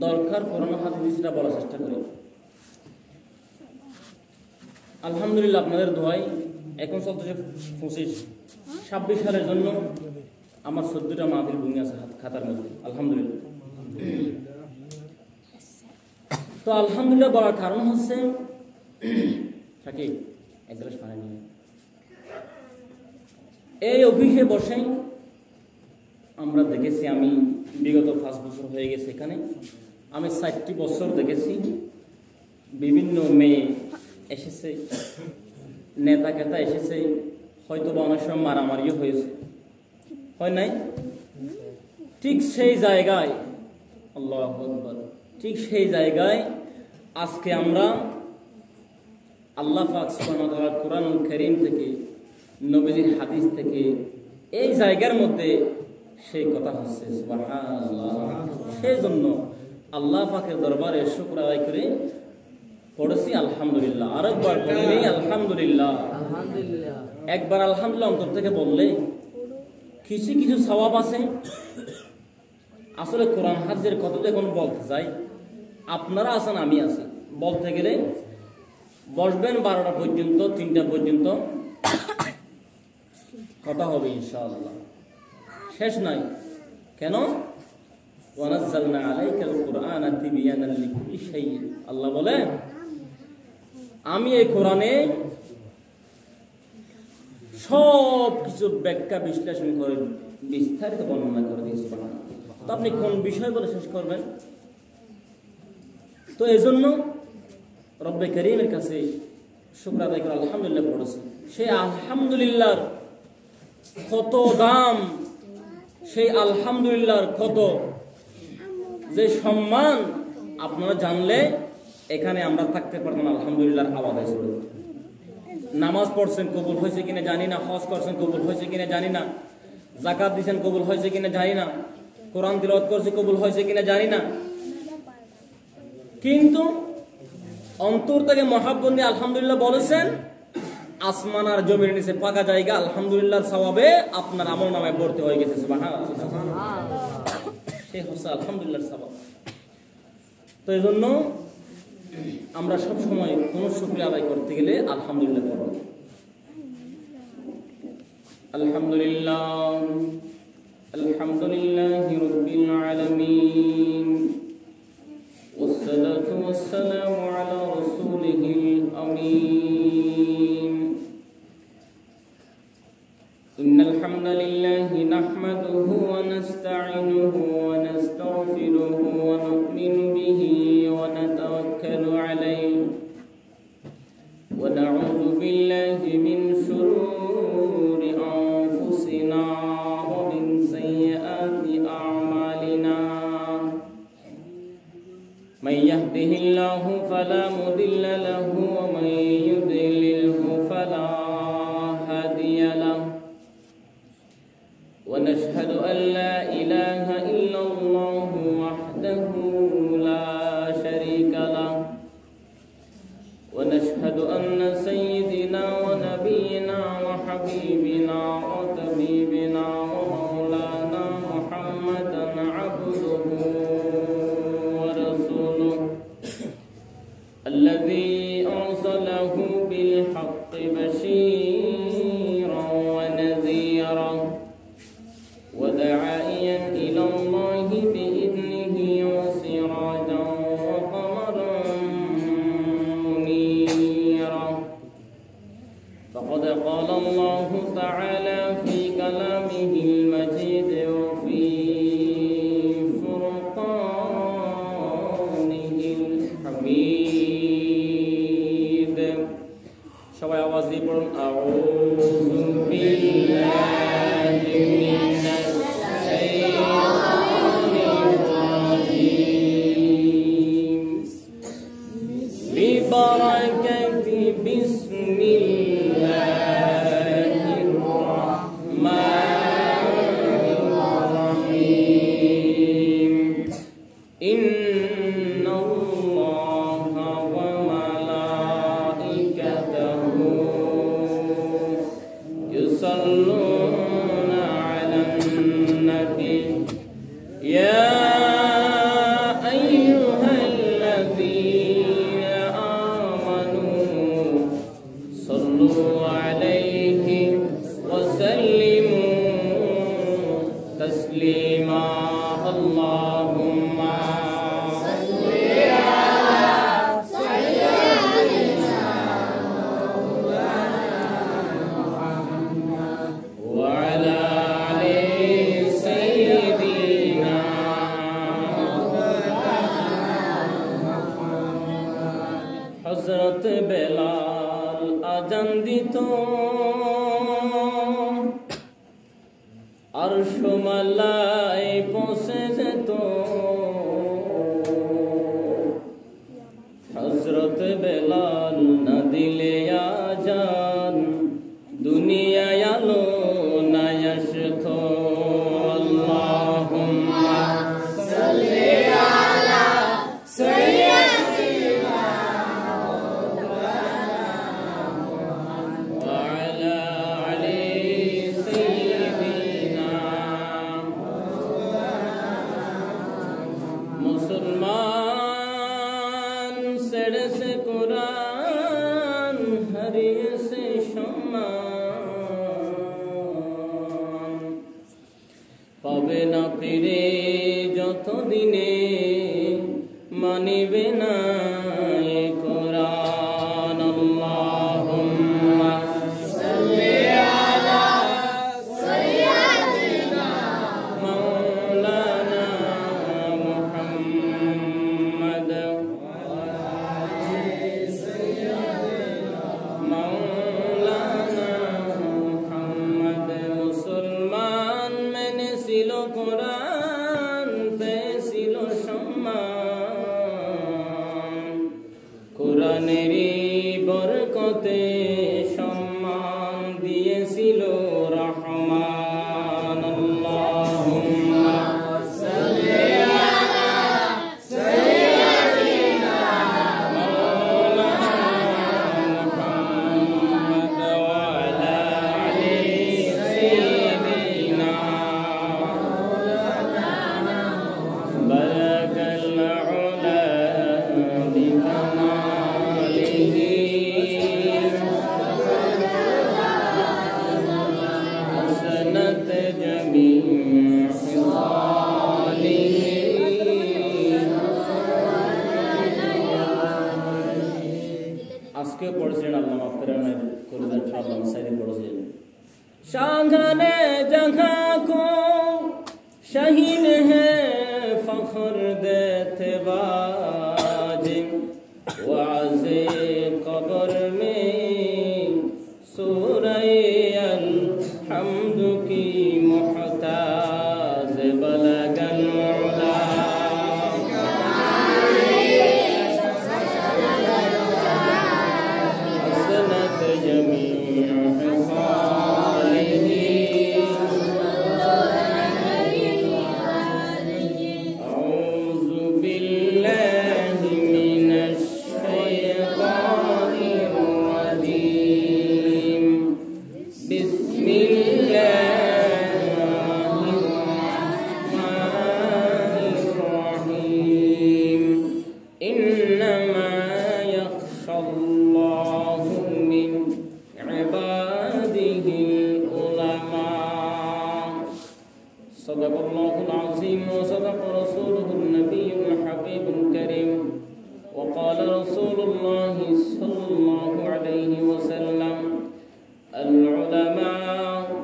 দরকার কোরআন হাদিসটা বলার চেষ্টা করি। আলহামদুলিল্লাহ আপনাদের দোয়ায় এখন চলতেছে 26 সালের জন্য আমার 14টা মাহফিল ভূমি আছে খাতার মধ্যে আলহামদুলিল্লাহ। তো আলহামদুলিল্লাহ বলার কারণ হচ্ছে এক গ্লাস পানি নিয়ে এই অফিসে বসে আমরা দেখেছি, আমি বিগত 5 বছর হয়ে গেছে এখানে, আমি 4টি বছর দেখেছি বিভিন্ন মেয়ে এসেছে, নেতা কেতা এসেছে, হয়তো বা অনেক সময় মারামারিও হয়েছে, হয় নাই? ঠিক সেই জায়গায় আল্লাহু আকবার, ঠিক সেই জায়গায় আজকে আমরা আল্লাহ পাক সুবহানাহু ওয়া তাআলার কোরআনুল কারীম থেকে, নবীজির হাদিস থেকে এই জায়গার মধ্যে সেই কথা হচ্ছে সুবহানাল্লাহ। সেই জন্য আল্লাহ পাকের দরবারে শুকর আদায় করে পড়েছি আলহামদুলিল্লাহ। আরেকবার পড়ে নেই আলহামদুলিল্লাহ। একবার আলহামদুলিল্লাহ অন্তর থেকে বললে কিছু কিছু সওয়াব আছে। আসলে কোরআন হাদিসের কথা যখন বলতে যাই, আপনারা আছেন, আমি আছি, বলতে গেলে বসবেন 12টা পর্যন্ত, 3টা পর্যন্ত কথা হবে ইনশাআল্লাহ, শেষ নাই। কেন? ওয়ানাজ্জালনা আলাইকাল কুরআনা তিবয়ানান লিকুল্লি শাই। আল্লাহ বলে আমি এই কোরআনে সব কিছু ব্যাখ্যা বিশ্লেষণ করে বিস্তারিত বর্ণনা করে দিয়েছি। তো আপনি কোন বিষয় বলে শেষ করবেন? তো এই জন্য রব্বে কারীমের কাছে শুকর আদায় করে আলহামদুলিল্লাহ পড়েছি। সেই আলহামদুলিল্লাহর কত দাম, সেই আলহামদুলিল্লাহর কত যে সম্মান আপনারা জানলে এখানে আমরা থাকতে পারতাম আলহামদুলিল্লাহর আওয়াজ শুনে। নামাজ পড়ছেন কবুল হয়েছে কিনা জানি না, হজ করছেন কবুল হয়েছে কিনা জানি না, যাকাত দিয়েছেন কবুল হয়েছে কিনা জানি না, কোরআন তিলাওয়াত করছে কবুল হয়েছে কিনা জানি না, কিন্তু অন্তর থেকে মহাব্বত নিয়ে আলহামদুলিল্লাহ বলেছেন, আসমান আর জমির নিচে পাকা জায়গা আলহামদুলিল্লাহর সওয়াবে আপনার আমলনামায় ভর্তি হয়ে গেছে। সুবহানাল্লাহ, সেই হচ্ছে আলহামদুলিল্লাহর সওয়াব। তো এই জন্য আমরা সব সময় কোন শুকরিয়া আদায় করতে গেলে আলহামদুলিল্লাহ পড়ব। আলহামদুলিল্লাহ, আলহামদুলিল্লাহি রাব্বিল আলামিন, والصلاة والسلام على رسوله الأمين. إن الحمد لله نحمده ونستعينه ونستغفره ونؤمن به ونتوكل عليه ونعوذ بالله من شرور أنفسنا ومن سيئات أعمالنا. من يهده الله فلا مضل له ومن يضلله فلا هادي له. ونشهد أن لا إله إلا الله وحده لا شريك له. ونشهد أن سيدنا ونبينا وحبيبنا وطبيبنا ومولانا محمدا عبده الذي أرسله بالحق بشيرا ونذيرا وداعيا إلى الله بإذنه وسراجا وقمرا منيرا. فقد قال الله تعالى في كلامه المجيد وفي فرقانه الحميد. সবাই আওয়াজ দিয়ে পড়ুন, আউযু বিল্লাহি মিনাশ শাইতানির রাজীম বিবারাকাতি বিসমিল্লাহির রাহমানির রাহিম. يصلون على النبي يا أيها হযরত বেলাল আজান দিত আরশ মালায় পৌঁছে যেত হযরত বেলাল না দিলে আজান দুনিয়ায় আলো না আসতো আল্লাহুম্মা সাল্লি আলা সাইয়্যিদিনা ওয়া আলা আলি সাইয়্যিদিনা মুসলমান ছেড়েছে কোরআন হারিয়েছে সম্মান পাবে না ফিরে যতদিনে মানিবে না এ কোরআন আল্লাহুম্মা সাল্লি আলা সাইয়্যিদিনা মাওলানা মুহাম্মদ মাওলানা মুহাম্মদ মুসলমান মেনেছিল কোরআন পেয়েছিল সম্মান কোরআনেরই বরকতে সম্মান দিয়েছিল রহমান আল্লাহুম্মা সাল্লি আলা সাইয়্যিদিনা মাওলানা মুহাম্মদ ওয়া আলা আলি সাইয়্যিদিনা بلغ العلا بكماله حسنت جميع خصاله আজকে পড়ছেন আল্লাহ মাফ করে করবেন আল্লাহ সাইদি পড়ছেন शांगने जगह को शहीन है फख्र देते बाजिम वाज़े कब्र में सूरह अल-हम्द की मुहताज बलगल उला हसनत जमीअ हिसालिही अऊज़ु बिल्लाहि मिनश शैतानिर रजीम बिस्मिल्लाहिर रहमानिर रहीम इन्नमा यख्शल्लाहु मिन इबादिहिल उलमा सदक़ल्लाहुल अज़ीम व सदक़ रसूलुहुन नबियुल हबीबुल करीम व क़ाल रसूलुल्लाहि सल्लल्लाहु अलैहि वसल्लम अल उलमा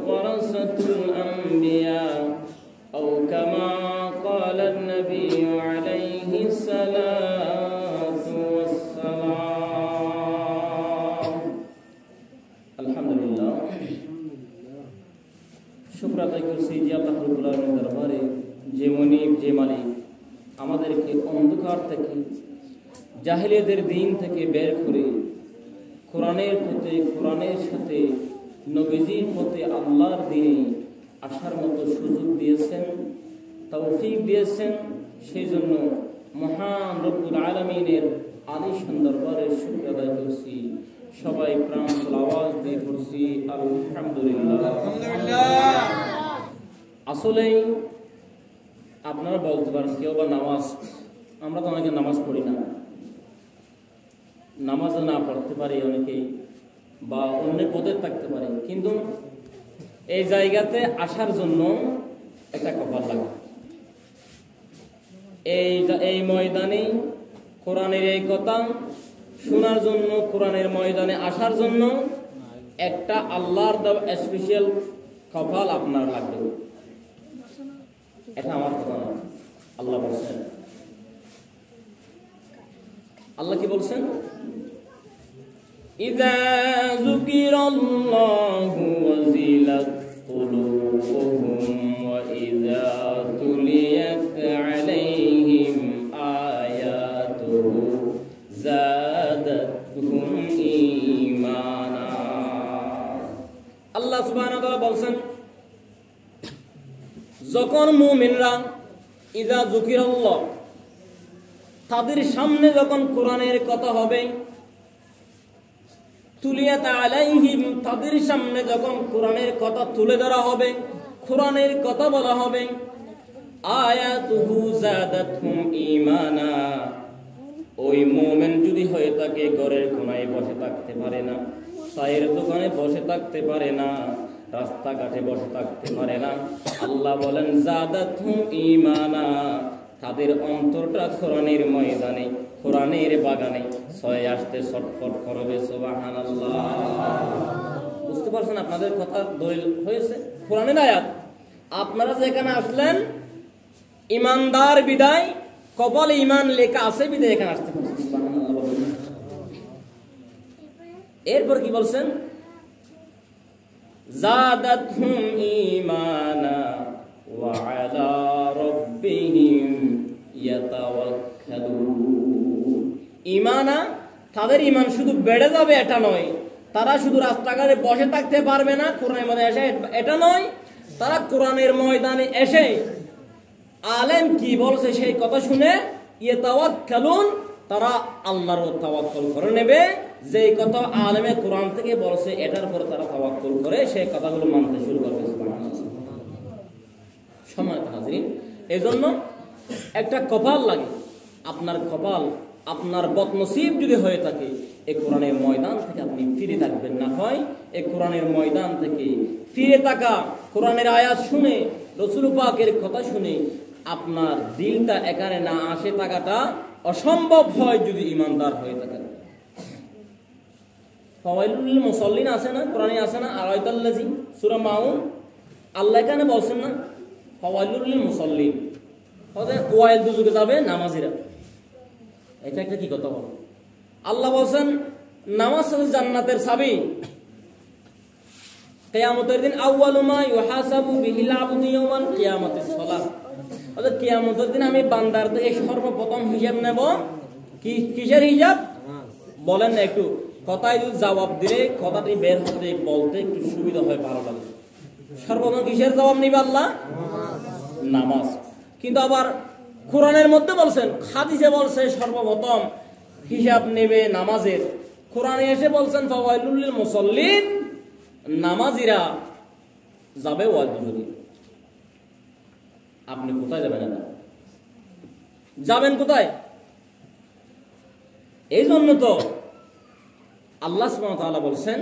वरसतुल अंबिया औ कमा क़ाल नबी अलैहि सलातु वस्सलाम আলহামদুলিল্লাহ শুকর আদায় করছি যে আল্লাহ রাব্বুল আলামিনের দরবারে যে মুনিব যে মালিক আমাদেরকে অন্ধকার থেকে জাহেলিয়াতের দিন থেকে বের করে কোরআনের পথে কোরআনের সাথে নবীজির পথে আল্লাহর দিনে আসার মতো সুযোগ দিয়েছেন তৌফিক দিয়েছেন সেই জন্য মহান রব্বুল আলামিনের আলিশান দরবারে শুকর আদায় করছি সবাই প্রাণ খুলে আওয়াজ দিয়ে পড়ছি আলহামদুলিল্লাহ আলহামদুলিল্লাহ আসলে আপনারা বলতে পারেন কেউ বা নামাজ আমরা তো অনেকে নামাজ পড়ি না নামাজ না পড়তে পারি অনেকেই বা অন্য পথে থাকতে পারে কিন্তু এই জায়গাতে আসার জন্য একটা কপাল লাগে এই ময়দানে কোরআনের এই কথা শোনার জন্য, কোরআনের ময়দানে আসার জন্য একটা আল্লাহর দেওয়া স্পেশাল কপাল আপনার লাগবে। এটা আমার কথা না, আল্লাহ বলছেন। আল্লাহ কি বলছেন? ইযা যুকিরাল্লাহু ওয়াজিলাত কুলুবুহুম ওয়া ইযা তুলিয়াত আলাইহিম আয়াতুহু যাদাতহুম ঈমানা। আল্লাহ সুবহানাহু ওয়া তাআলা বলছেন, যখন মুমিনরা ইযা যুকিরাল্লাহ, তাদের সামনে যখন কোরআনের কথা হবে, তুলিয়াত আলাইহিম, তাদের সামনে যখন কোরআনের কথা তুলে ধরা হবে, কোরআনের কথা বলা হবে, আয়াতুহু যাদাতহুম ঈমানা, ওই মুমিন যদি হয়ে থাকে ঘরের কোনায় বসে থাকতে পারে না, চায়ের দোকানে বসে থাকতে পারে না, রাস্তাঘাটে বসে থাকতে পারে না, আল্লাহ বলেন যাদাতহুম ঈমানা, তাদের অন্তরটা কোরআনের ময়দানে, কোরআনের বাগানে ছয় আসতে ছটফট করবে। সুবহানাল্লাহ। বুঝতে পারছেন? আপনাদের কথা দলিল হয়েছে কোরআনের আয়াত। আপনারা যেখানে আসলেন ইমানদার বিদায়, কপালে ঈমান লেখা আছে বিদায় এখানে আসতে পারছেন। সুবহানাল্লাহ। এরপর কি বলছেন? যাদাতহুম ঈমানা ওয়া আলা রাব্বিহিম ইয়াতাওয়াক্কালুন। ঈমানা, তাদের ঈমান শুধু বেড়ে যাবে এটা নয়, তারা শুধু রাস্তাঘাটে বসে থাকতে পারবে না কোরআনের মধ্যে এসে এটা নয়, তারা কোরআনের ময়দানে এসে আলেম কি বলছে সেই কথা শুনে ইয়াতাওয়াক্কালুন, তারা আল্লাহর তাওয়াক্কুল করে নেবে। যেই কথা আলেমে কোরআন থেকে বলছে এটার উপর তারা তাওয়াক্কুল করে সেই কথাগুলো মানতে শুরু করবে। সম্মানিত হাজিরিন, এজন্য একটা কপাল লাগে। আপনার কপাল, আপনার বদনসিব যদি হয়ে থাকে, এই কোরআনের ময়দান থেকে আপনি ফিরে থাকবেন না। হয় এই কোরআনের ময়দান থেকে ফিরে থাকা, কোরআনের আয়াত শুনে, রাসূল পাকের কথা শুনে আপনার দিলটা এখানে না আসে থাকাটা অসম্ভব হয় যদি ঈমানদার হয়ে থাকে। ফাওয়াইলুল মুসাল্লিন আছে না, কোরআনে আছে না, আরাইতাল্লাযী, সূরা মাউন। আল্লাহ এখানে বলছেন না ফাওয়াইলুল মুসাল্লিন, তাহলে ওয়াইল দুজকে যাবে নামাজিরা। এটা একটা কি কথা বলো? আল্লাহ বলছেন নামাজ হচ্ছে জান্নাতের চাবি। কিয়ামতের দিন আউয়ালু মা ইউহাসাবু বিহিল আবদু ইয়াওমাল কিয়ামাতিস সালাত। অর্থাৎ কিয়ামতের দিন আমি বান্দার থেকে সর্বপ্রথম হিসাব নেব। কিসের হিসাব বলেন না একটু? কথায় যদি জবাব দিলে কথাটি বের হতে বলতে একটু সুবিধা হয়, ভালো লাগে। সর্বপ্রথম কিসের জবাব নিবে আল্লাহ? নামাজ। কিন্তু আবার কোরআনের মধ্যে বলছেন, হাদিসে বলছে সর্বপ্রথম হিসাব নেবে নামাজের। কোরআনে এসে বলছেন ফাওয়াইলুল লিল মুসাল্লিন, নামাজিরা যাবে ওয়াজ দুজনে। আপনি কোথায় যাবেন? না যাবেন কোথায়? এই জন্য তো আল্লাহ সুবহানাহু ওয়া তাআলা বলছেন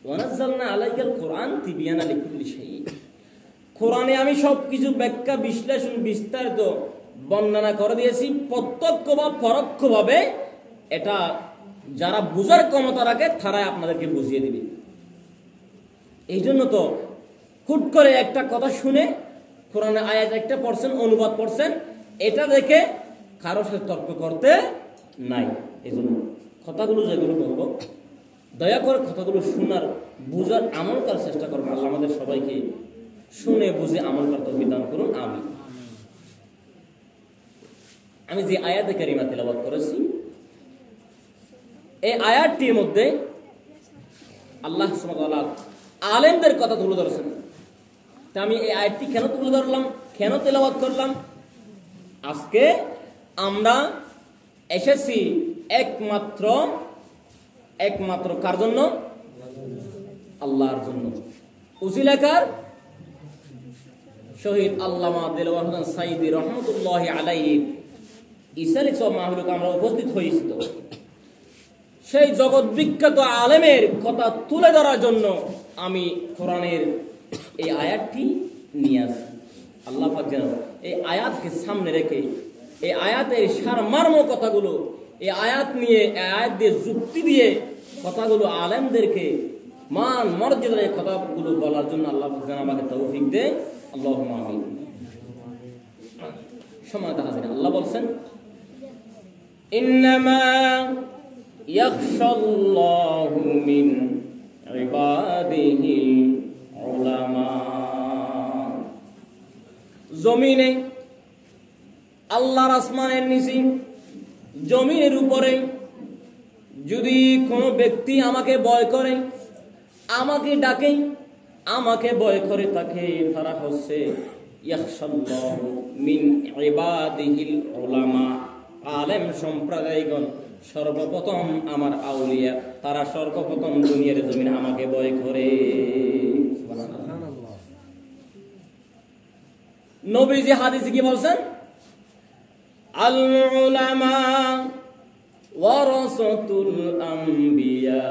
ওয়া নাযালনা আলাইকাল কোরআন তিবিয়ানা লিকুল্লি শাই। কোরআনে আমি সবকিছু ব্যাখ্যা, বিশ্লেষণ, বিস্তারিত বর্ণনা করে দিয়েছি, প্রত্যক্ষ বা পরোক্ষভাবে। এটা যারা বুঝার ক্ষমতা রাখে তারাই আপনাদেরকে বুঝিয়ে দিবে। এই জন্য তো হুট করে একটা কথা শুনে কোরআনে আয়াত একটা পড়ছেন, অনুবাদ পড়ছেন, এটা দেখে কারোর সাথে তর্ক করতে নাই। এই জন্য কথাগুলো যেগুলো বলবো দয়া করে কথাগুলো শোনার, বুঝার, আমল করার চেষ্টা করবেন। আল্লাহ আমাদের সবাইকে শুনে বুঝে আমল করার তৌফিক দান করুন, আমিন। আমি যে আয়াতে কারিমা তেলাওয়াত করেছি, এই আয়াতটির মধ্যে আল্লাহ সুবহানাহু ওয়া তাআলা আলেমদের কথা তুলে ধরেছেন। তা আমি এই আয়াতটি কেন তুলে ধরলাম, কেন তেলাওয়াত করলাম? আজকে আমরা এসেছি একমাত্র কার জন্য? আল্লাহর জন্য। উজিলাকার শহীদ আল্লামা দেলওয়ার হোসেন সাইদি রহমতুল্লাহি আলাইহি ইসালি সব মাহফিলে আমরা উপস্থিত হয়েছি। তো সেই জগৎ বিখ্যাত আলেমের কথা তুলে ধরার জন্য আমি কোরআনের এই আয়াতটি নিয়ে আসি। আল্লাহ পাক যেন এই আয়াতকে সামনে রেখে এই আয়াতের সারমর্ম কথাগুলো, এই আয়াত নিয়ে আয়াত দিয়ে যুক্তি দিয়ে কথাগুলো আলেমদেরকে মান মর্যাদার এই কথাগুলো বলার জন্য আল্লাহ যেন আমাকে তৌফিক দেয়। আল্লাহুম্মা আমিন। সম্মানিত হাজিরিন, আল্লাহ বলছেন ইন্নামা ইয়াখশাল্লাহু মিন ইবাদিহিল উলামা। জমিনে, আল্লাহর আসমানের নিচে, জমিনের উপরে যদি কোনো ব্যক্তি আমাকে ভয় করে, আমাকে ডাকে, আমাকে ভয় করে থাকে, তারা হচ্ছে ইয়াখশাল্লাহু মিন ইবাদিহিল উলামা, আলেম সম্প্রদায়গণ। সর্বপ্রথম আমার আউলিয়া, তারা সর্বপ্রথম দুনিয়ার জমিনে আমাকে ভয় করে। নবীজি হাদিসে কি বলছেন? আল উলামা ওয়ারাসাতুল আম্বিয়া,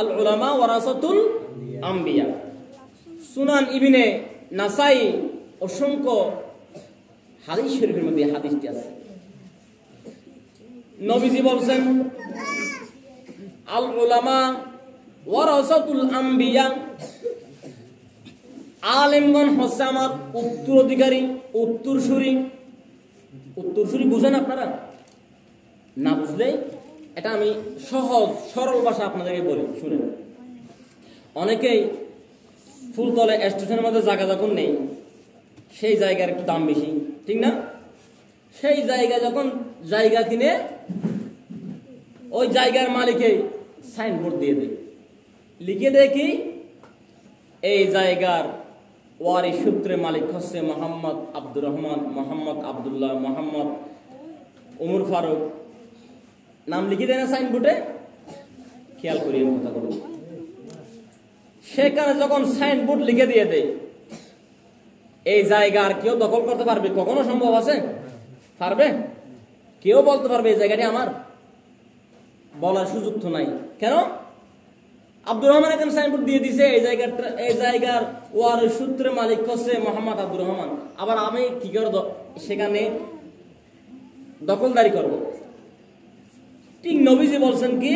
আল উলামা ওয়ারাসাতুল আম্বিয়া। সুনান ইবনে নাসাই অসংখ্য হাদিস শরীফের মধ্যে হাদিসটি আছে। নবীজি বলছেন আল উলামা ওয়ারাসাতুল আম্বিয়া, আলেমগণ হচ্ছে আমার উত্তরাধিকারী, উত্তরসূরি। উত্তরসূরি বুঝেন আপনারা? না বুঝলে এটা আমি সহজ সরল ভাষা আপনাদেরকে বলি, শুনেন। অনেকেই ফুলতলে স্টেশনের মধ্যে জায়গা যখন নেই, সেই জায়গার একটু দাম বেশি, ঠিক না? সেই জায়গা যখন জায়গা কিনে ওই জায়গার মালিকে সাইনবোর্ড দিয়ে দেয়, লিখে দেয় কি এই জায়গার ওয়ারিশ সূত্রে মালিক হচ্ছে মোহাম্মদ আব্দুর রহমান, মোহাম্মদ আব্দুল্লাহ, মোহাম্মদ উমর ফারুক, নাম লিখে দেয় না সাইনবোর্ডে? খেয়াল করি কথা বলব। সেখানে যখন সাইনবোর্ড লিখে দিয়ে দেয়, এই জায়গা আর কেউ দখল করতে পারবে? কখনো সম্ভব আছে? পারবে? কেউ বলতে পারবে এই জায়গাটি আমার? বলার সুযোগ তো নাই। কেন? আব্দুর রহমান এখানে সাইনবোর্ড দিয়ে দিছে, এই জায়গার ওয়ারিশ সূত্রে মালিক হচ্ছে মোহাম্মদ আব্দুর রহমান। আবার আমি কি করে সেখানে দখলদারি করব? ঠিক নবীজি বলছেন কি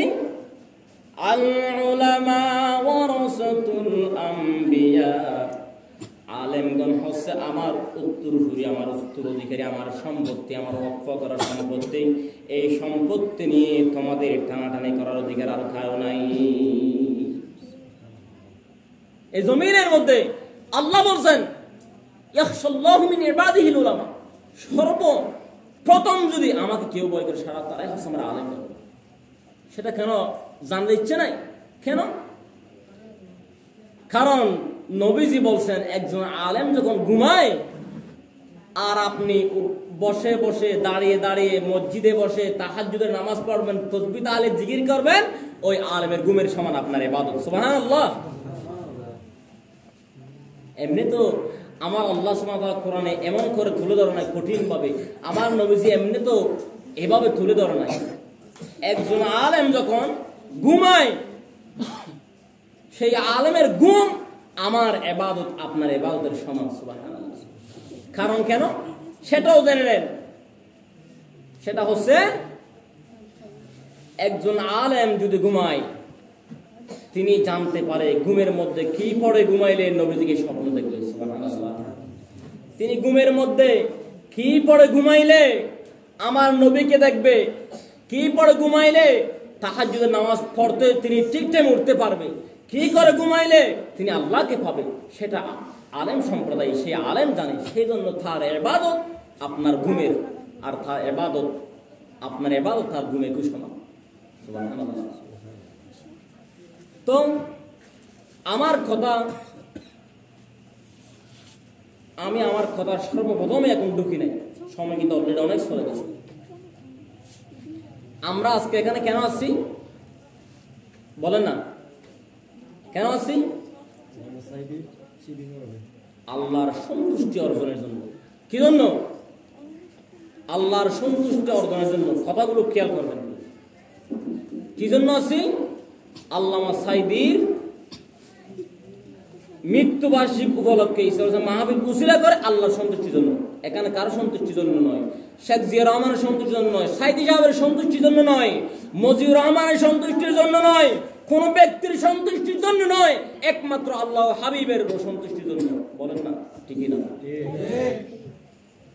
আল উলামা ওয়ারাসাতুল আম্বিয়া, আলেমগণ হচ্ছে আমার উত্তরসূরি, আমার উত্তরাধিকারী, আমার সম্পত্তি, আমার ওয়াকফ করার সম্পত্তি। এই সম্পত্তি নিয়ে তোমাদের টানাটানি করার অধিকার আর কারো নাই। এই জমিনের মধ্যে আল্লাহ বলছেন ইয়াখশাল্লাহু মিন ইবাদিহিল উলামা, সর্বপ্রথম যদি আমাকে কেউ ভয় করে সারা তারাই হচ্ছে আমার আলেম। সেটা কেন জানতে ইচ্ছে নাই? কেন? কারণ নবীজি বলছেন একজন আলেম যখন ঘুমায় আর আপনি বসে বসে দাঁড়িয়ে দাঁড়িয়ে মসজিদে বসে তাহাজ্জুদের নামাজ পড়বেন, তাসবিহ তাহলিল জিকির করবেন, ওই আলেমের ঘুমের সমান আপনার ইবাদত। সুবহানাল্লাহ। এমনি তো আমার আল্লাহ সুবহানাহু ওয়া তাআলা কোরআনে এমন করে তুলে ধরে নাই কঠিন ভাবে, আমার নবীজি এমনি তো এভাবে তুলে ধরে নাই। একজন আলেম যখন ঘুমায়, সেই আলেমের ঘুম আমার ইবাদত আপনার ইবাদতের সমান। সুবহানাল্লাহ। কারণ কেন? সেটাও জেনে নেন। সেটা হচ্ছে একজন আলেম যদি ঘুমায়, তিনি জানতে পারে ঘুমের মধ্যে কি পড়ে ঘুমাইলে নবীজিকে স্বপ্ন দেখবে। সুবহানাল্লাহ। তিনি ঘুমের মধ্যে কি পড়ে ঘুমাইলে আমার নবীকে দেখবে, কি পড়ে ঘুমাইলে তাহাজ্জুদের নামাজ পড়তে তিনি ঠিক টাইমে উঠতে পারবে, কি করে ঘুমাইলে তিনি আল্লাহকে পাবে। সেটা আলেম সম্প্রদায়, সে আলেম জানে। সেই জন্য তার ইবাদত আপনার ঘুমের আর তার ইবাদত আপনার ইবাদত তার ঘুমের সমান। সুবহানাল্লাহ। তো আমার কথা, আমি আমার কথার সর্বপ্রথমে এখন ঢুকি নাই, সময় কিন্তু অলরেডি অনেক চলে গেছে। আমরা আজকে এখানে কেন আসছি বলেন না? কেন আসছি? আল্লাহর সন্তুষ্টি অর্জনের জন্য। কি জন্য? আল্লাহর সন্তুষ্টি অর্জনের জন্য। কথাগুলো খেয়াল করবেন। কি জন্য আসছি? আল্লামা সাইদির মৃত্যুবার্ষিকী উপলক্ষে মাহফিল উসিলা করে আল্লাহর সন্তুষ্টির জন্য। এখানে কারো সন্তুষ্টির জন্য নয়, শেখ জিয়া রহমানের সন্তুষ্টির জন্য নয়, সাইদি সাহেবের সন্তুষ্টির জন্য নয়, মজিবুর রহমানের সন্তুষ্টির জন্য নয়, কোন ব্যক্তির সন্তুষ্টির জন্য নয়, একমাত্র আল্লাহ হাবিবের সন্তুষ্টির জন্য। বলেন না ঠিকই না?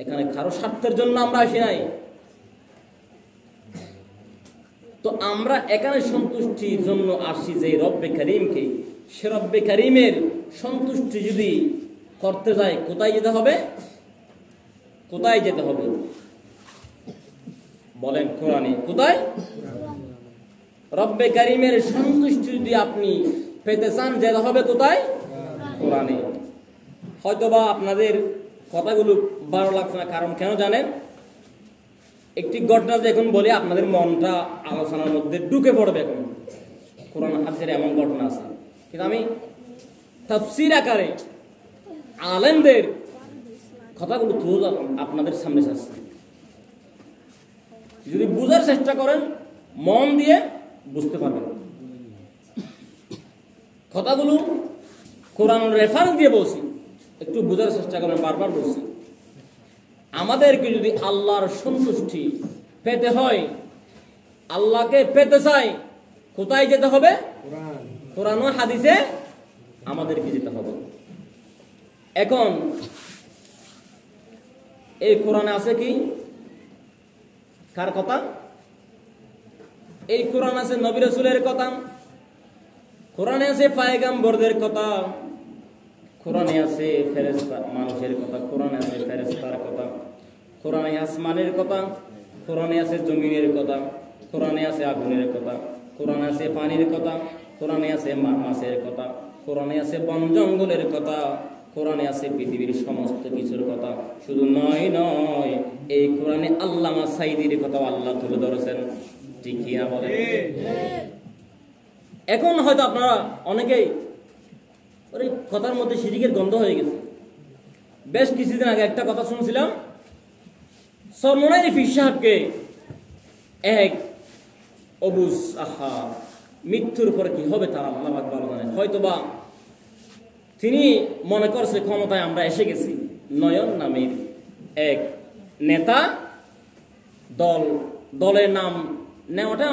এখানে কারো স্বার্থের জন্য আমরা আসি নাই। তো আমরা এখানে সন্তুষ্টির জন্য আসি যে রব্বে কারিমকে, সে রব্বে কারিমের সন্তুষ্টি যদি করতে যায় কোথায় যেতে হবে? কোথায় যেতে হবে বলেন? কোরআনে। কোথায়? রব্বে কারিমের সন্তুষ্টি যদি আপনি পেতে চান যেতে হবে কোথায়? কোরআনে। হয়তোবা আপনাদের কথাগুলো ভালো লাগছে না, কারণ কেন জানেন? একটি ঘটনা যখন বলি আপনাদের মনটা আলোচনার মধ্যে ঢুকে পড়বে। এখন কোরআন হাদিসের এমন ঘটনা আছে, কিন্তু আমি তাফসীর আকারে আলেমদের কথাগুলো তুলে আপনাদের সামনে আসছে। যদি বুঝার চেষ্টা করেন মন দিয়ে বুঝতে পারবেন। কথাগুলো কোরআন রেফারেন্স দিয়ে বলছি, একটু বুঝার চেষ্টা করেন। বারবার বলছি, আমাদেরকে যদি আল্লাহর সন্তুষ্টি পেতে হয়, আল্লাহকে পেতে চাই, কোথায় যেতে হবে? কোরআন ও হাদিসে আমাদেরকে যেতে হবে। এখন এই কোরআনে আছে কি? কার কথা? এই কোরআন আছে নবী রাসূলের কথা, কোরআনে আছে পয়গম্বরদের কথা, কোরআনে আছে ফেরেশতা মানুষের কথা, কোরআনে আছে ফেরেশতার কথা, কোরআনে আসমানের কথা, কোরআনে আছে জমিনের কথা, কোরআনে আছে আগুনের কথা, কোরআনে আছে পানির কথা, কোরআনে আছে মাছের কথা, কোরআনে আছে বন জঙ্গলের কথা, কোরআনে আছে পৃথিবীর সমস্ত কিছুর কথা। শুধু নয়, এই কোরআনে আল্লামা সাইদির কথা আল্লাহ তুলে ধরেছেন। ঠিক কি না বলেন? এখন হয়তো আপনারা অনেকেই ওই কথার মধ্যে শিরকের গন্ধ হয়ে গেছে। বেশ কিছুদিন আগে একটা কথা শুনছিলাম, সরমনাই পীর সাহেবকে এক অবুজ, আহা মৃত্যুর পরে কি হবে তার আল্লাহ পাক ভালো জানেন। হয়তোবা তিনি মনে করছে ক্ষমতায় আমরা এসে গেছি। নয়ন নামের এক নেতা, দলের নাম নেওয়াটা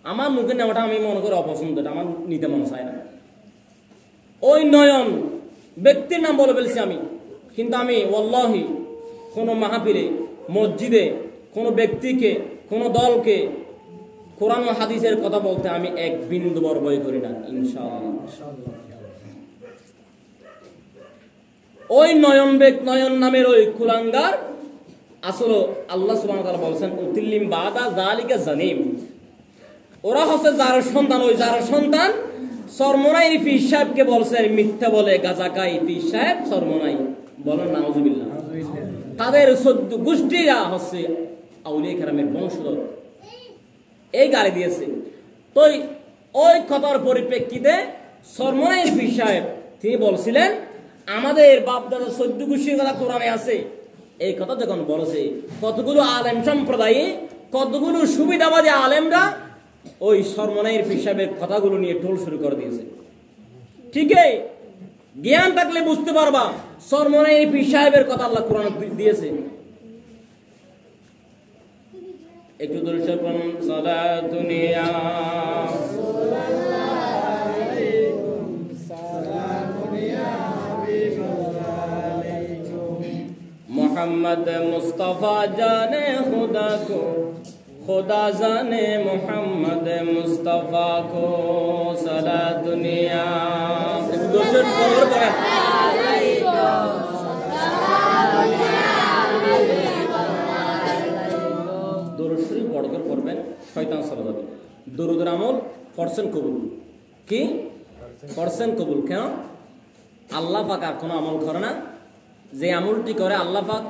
আমার মুখে নেওয়াটা আমি মনে করি অপছন্দ, আমার নিতে মনে চায় না। ওই নয়ন ব্যক্তির নাম বলে ফেলছি আমি, কিন্তু আমি ওয়াল্লাহি কোনো মাহফিলে, মসজিদে কোনো ব্যক্তিকে, কোনো দলকে কোরআন ও হাদিসের কথা বলতে আমি এক বিন্দু বর ভয় করি না, ইনশাআল্লাহ। ওই নয়ন নামের ওই কুলাঙ্গার আসলে আল্লাহ সুবহানাহু ওয়া তাআলা বলেন উতিল্লিম বাদা যালিকা জানিম। ওরা হচ্ছে যার সন্তান, ওই যার সন্তান সরমনাই পীর সাহেবকে বলছেন মিথ্যা বলে, গাঁজা খাই পীর সাহেব সরমনাই, বলেন নাউজুবিল্লাহ। তাদের 14 গোষ্ঠীরা হচ্ছে আউলিয়া কেরামের বংশধর, এই গালি দিয়েছে। তো ওই কথার পরিপ্রেক্ষিতে সরমনাই পীর সাহেব তিনি বলছিলেন আমাদের বাপ দাদা 14 গোষ্ঠীর কথা কোরআনে আছে। এই কথা যখন বলেছে, কতগুলো আলেম সম্প্রদায়, কতগুলো সুবিধাবাদী আলেমরা ওই সরমনাইয়ের পীর সাহেবের কথাগুলো নিয়ে টোল শুরু করে দিয়েছে। ঠিকই জ্ঞান থাকলে বুঝতে পারবা সরমনাইয়ের পীর সাহেবের কথা আল্লাহ কোরআনে দিয়েছে। একটু দরুদ শরীফ পড়ুন। সালাতুনিয়া मोहम्मद मुस्तफा जाने खुदा को, खुदा जाने मोहम्मद मुस्तफा को, सला दुनिया দরুদ শরীফ বড় করে পড়বেন, শয়তান চলে যাবে। দরুদের আমল করছেন কবুল, কি করছেন কবুল? কেন? আল্লাহ পাক আর কোনো আমল করে না, যে আমলটি করে আল্লাহ পাক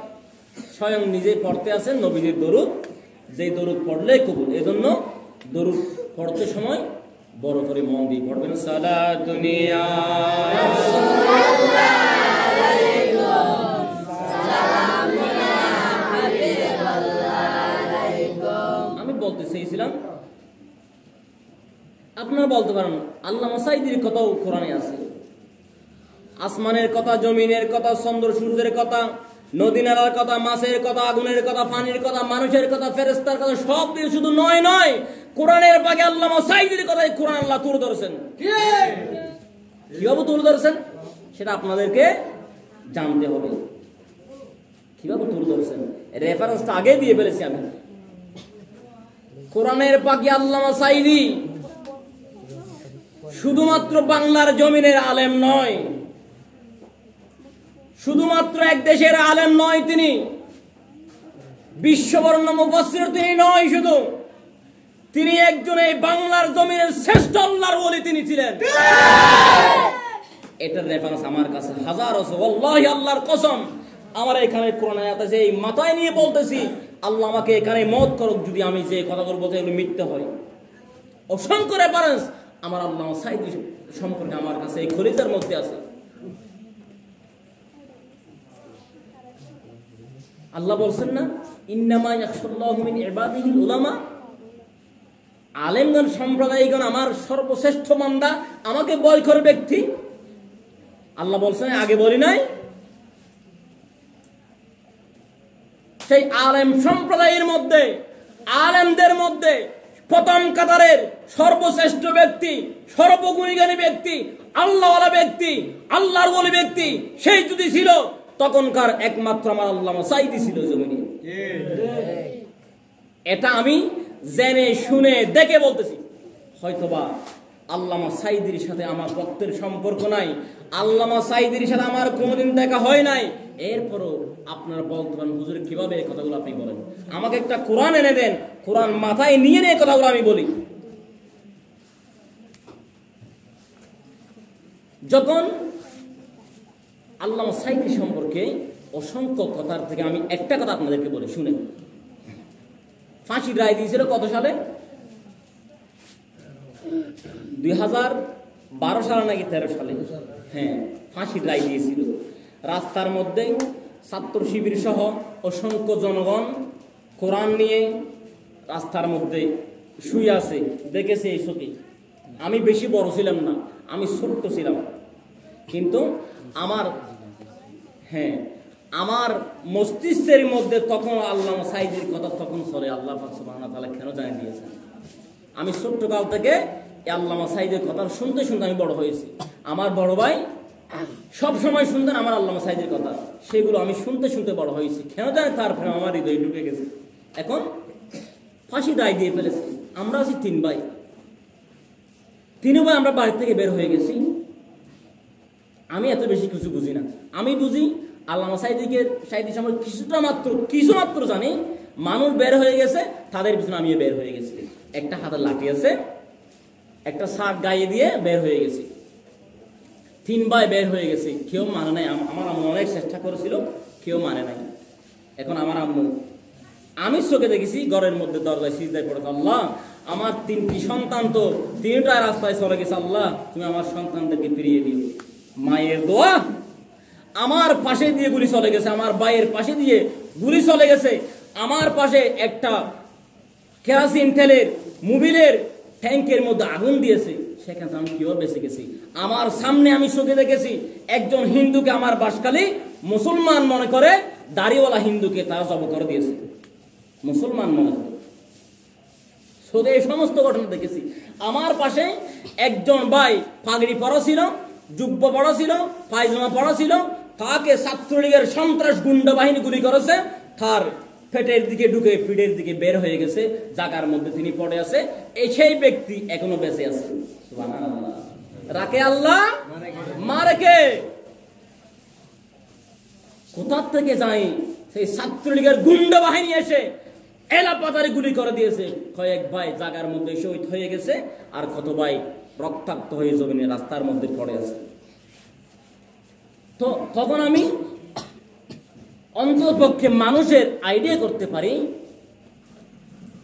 স্বয়ং নিজে পড়তে আছেন নবীদের দরুদ, যেই দরুদ পড়লে কবুল। এজন্য দরুদ পড়তে সময় বড় করে মন দিয়ে পড়বেন। সালাতুনিয়া আমি বলতে চেয়েছিলাম, আপনারা বলতে পারেন আল্লামা সাইদির কথাও কোরআনে আছে, আসমানের কথা, জমিনের কথা, চন্দ্র সূর্যের কথা, নদী নালার কথা, মাছের কথা, আগুনের কথা, পানির কথা, মানুষের কথা, ফেরেশতার কথা, সব দিয়ে শুধু নয় কোরআনের বাগে আল্লামা সাঈদীর কথাই কোরআন আল্লাহ তুলে ধরেছেন। কিভাবে তুলে ধরেছেন সেটা আপনাদেরকে জানতে হবে। কিভাবে তুলে ধরেছেন রেফারেন্সটা আগে দিয়ে ফেলেছি আমি। কোরআনের বাগে আল্লামা সাঈদী শুধুমাত্র বাংলার জমিনের আলেম নয়, শুধুমাত্র এক দেশের আলেম নয়, তিনি বিশ্ববরণ্য মুফাসসির তিনি নয়, শুধু তিনি একজন এই বাংলার জমিনের শ্রেষ্ঠ আল্লাহর ওলি তিনি ছিলেন। এটার রেফারেন্স আমার কাছে হাজার আছে, ওয়াল্লাহি আল্লাহর কসম। আমার এখানে কোরআন আয়াত আছে, এই মাথায় নিয়ে বলতেছি, আল্লাহ আমাকে এখানে মওত করুক যদি আমি যে কথাগুলো বলতে এগুলো মিথ্যে হয়। অসংখ্য রেফারেন্স আমার আল্লামা সাঈদী সম্পর্কে আমার কাছে এই খলিজার মধ্যে আছে। আল্লাহ বলছেন না, ইন্নামা ইয়াখশাল্লাহু মিন ইবাদিহিল উলামা, আলেমগণ সম্প্রদায়গণ আমার সর্বশ্রেষ্ঠ বান্দা, আমাকে ভয় করে ব্যক্তি। আল্লাহ বলছেন, আগে বলি নাই? সেই আলেম সম্প্রদায়ের মধ্যে, আলেমদের মধ্যে প্রথম কাতারের সর্বশ্রেষ্ঠ ব্যক্তি, সর্বগুণীজ্ঞানী ব্যক্তি, আল্লাহওয়ালা ব্যক্তি, আল্লাহর ওলি ব্যক্তি, সেই যদি ছিল তখনকার একমাত্র আমার আল্লামা সাঈদী ছিল জমিনে। এটা আমি জেনে শুনে দেখে বলতেছি। হয়তোবা আল্লামা সাঈদীর সাথে আমার রক্তের সম্পর্ক নাই, আল্লামা সাঈদীর সাথে আমার কোনোদিন দেখা হয় নাই, এরপরও আপনারা বলতে পারেন হুজুর কিভাবে এই কথাগুলো আপনি বলেন? আমাকে একটা কোরআন এনে দেন, কোরআন মাথায় নিয়ে নিয়ে কথাগুলো আমি বলি। যখন আল্লামা সাঈদী সম্পর্কে অসংখ্য কথার থেকে আমি একটা কথা আপনাদেরকে বলি, শুনেন। ফাঁসির রায় দিয়েছিল কত সালে? 2012 সালে নাকি 13 সালে? হ্যাঁ, ফাঁসির রায় দিয়েছিল। রাস্তার মধ্যে ছাত্র শিবির সহ অসংখ্য জনগণ কোরআন নিয়ে রাস্তার মধ্যে শুয়ে আছে, দেখেছে এই চোখে। আমি বেশি বড় ছিলাম না, আমি ছোট্ট ছিলাম, কিন্তু আমার মস্তিষ্কের মধ্যে তখন আল্লামা সাঈদীর কথা তখন চলে। আল্লাহ পাক সুবহানাহু ওয়া তাআলা কেন জানিয়ে দিয়েছেন? আমি ছোট্ট কাল থেকে এই আল্লামা সাঈদীর কথা শুনতে শুনতে আমি বড় হয়েছি। আমার বড় ভাই সব সময় শুনতেন আমার আল্লামা সাঈদীর কথা, সেগুলো আমি শুনতে শুনতে বড় হয়েছি। কেন জানি তারপরে আমার হৃদয়ে ঢুকে গেছে। এখন ফাঁসি রায় দিয়ে ফেলেছে। আমরা আছি 3 ভাই, 3 ভাই আমরা বাড়ি থেকে বের হয়ে গেছি। আমি এত বেশি কিছু বুঝি না, আমি বুঝি আল্লামা সাঈদী সম্পর্কে কিছু মাত্র জানি। মানুষ বের হয়ে গেছে, তাদের পিছনে আমিও বের হয়ে গেছি। একটা হাতের লাঠি আছে, একটা শার্ট গায়ে দিয়ে বের হয়ে গেছি। 3 ভাই বের হয়ে গেছি, কেউ মানে নাই। আমার আম্মু অনেক চেষ্টা করেছিল, কেউ মানে নাই। এখন আমার আম্মু, আমি চোখে দেখেছি ঘরের মধ্যে দরজায় সিজদায় পড়েছে, আল্লাহ আমার 3টি সন্তান তো 3টা রাস্তায় চলে গেছে, আল্লাহ তুমি আমার সন্তানদেরকে ফিরিয়ে দিও। মায়ের দোয়া, আমার পাশে দিয়ে গুলি চলে গেছে, আমার ভাইয়ের পাশে দিয়ে গুলি চলে গেছে, আমার পাশে একটা কেরোসিন তেলের মোবিলের ট্যাঙ্কের মধ্যে আগুন দিয়েছে, সেখানে আমি কিভাবে বেঁচে গেছি। আমার সামনে আমি চোখে দেখেছি একজন হিন্দুকে আমার বাসকালী মুসলমান মনে করে দাড়িওয়ালা হিন্দুকে তারা জব করে দিয়েছে, মুসলমান মনে করে। চোখে এই সমস্ত ঘটনা দেখেছি। আমার পাশে একজন ভাই পাগড়ি পরা ছিল, জুব্ব পরা ছিল, পায়জামা পরা ছিল, তাকে ছাত্রলীগের সন্ত্রাস গুন্ডা বাহিনী গুলি করেছে, তার পেটের দিকে ঢুকে পিঠের দিকে বের হয়ে গেছে, জায়গার মধ্যে তিনি পড়ে আছে। এই সেই ব্যক্তি এখনো বেঁচে আছে। সুবহানাল্লাহ। রাখে আল্লাহ, মারে কে? কোথা থেকে যাই? সেই ছাত্রলীগের গুন্ডা বাহিনী এসে এলাপাতারি গুলি করে দিয়েছে। কয়েক ভাই জায়গার মধ্যে শহীদ হয়ে গেছে, আর কত ভাই রক্তাক্ত হয়ে জমিনে রাস্তার মধ্যে পড়ে আছে। তো তখন আমি অন্ততপক্ষে মানুষের আইডিয়া করতে পারি,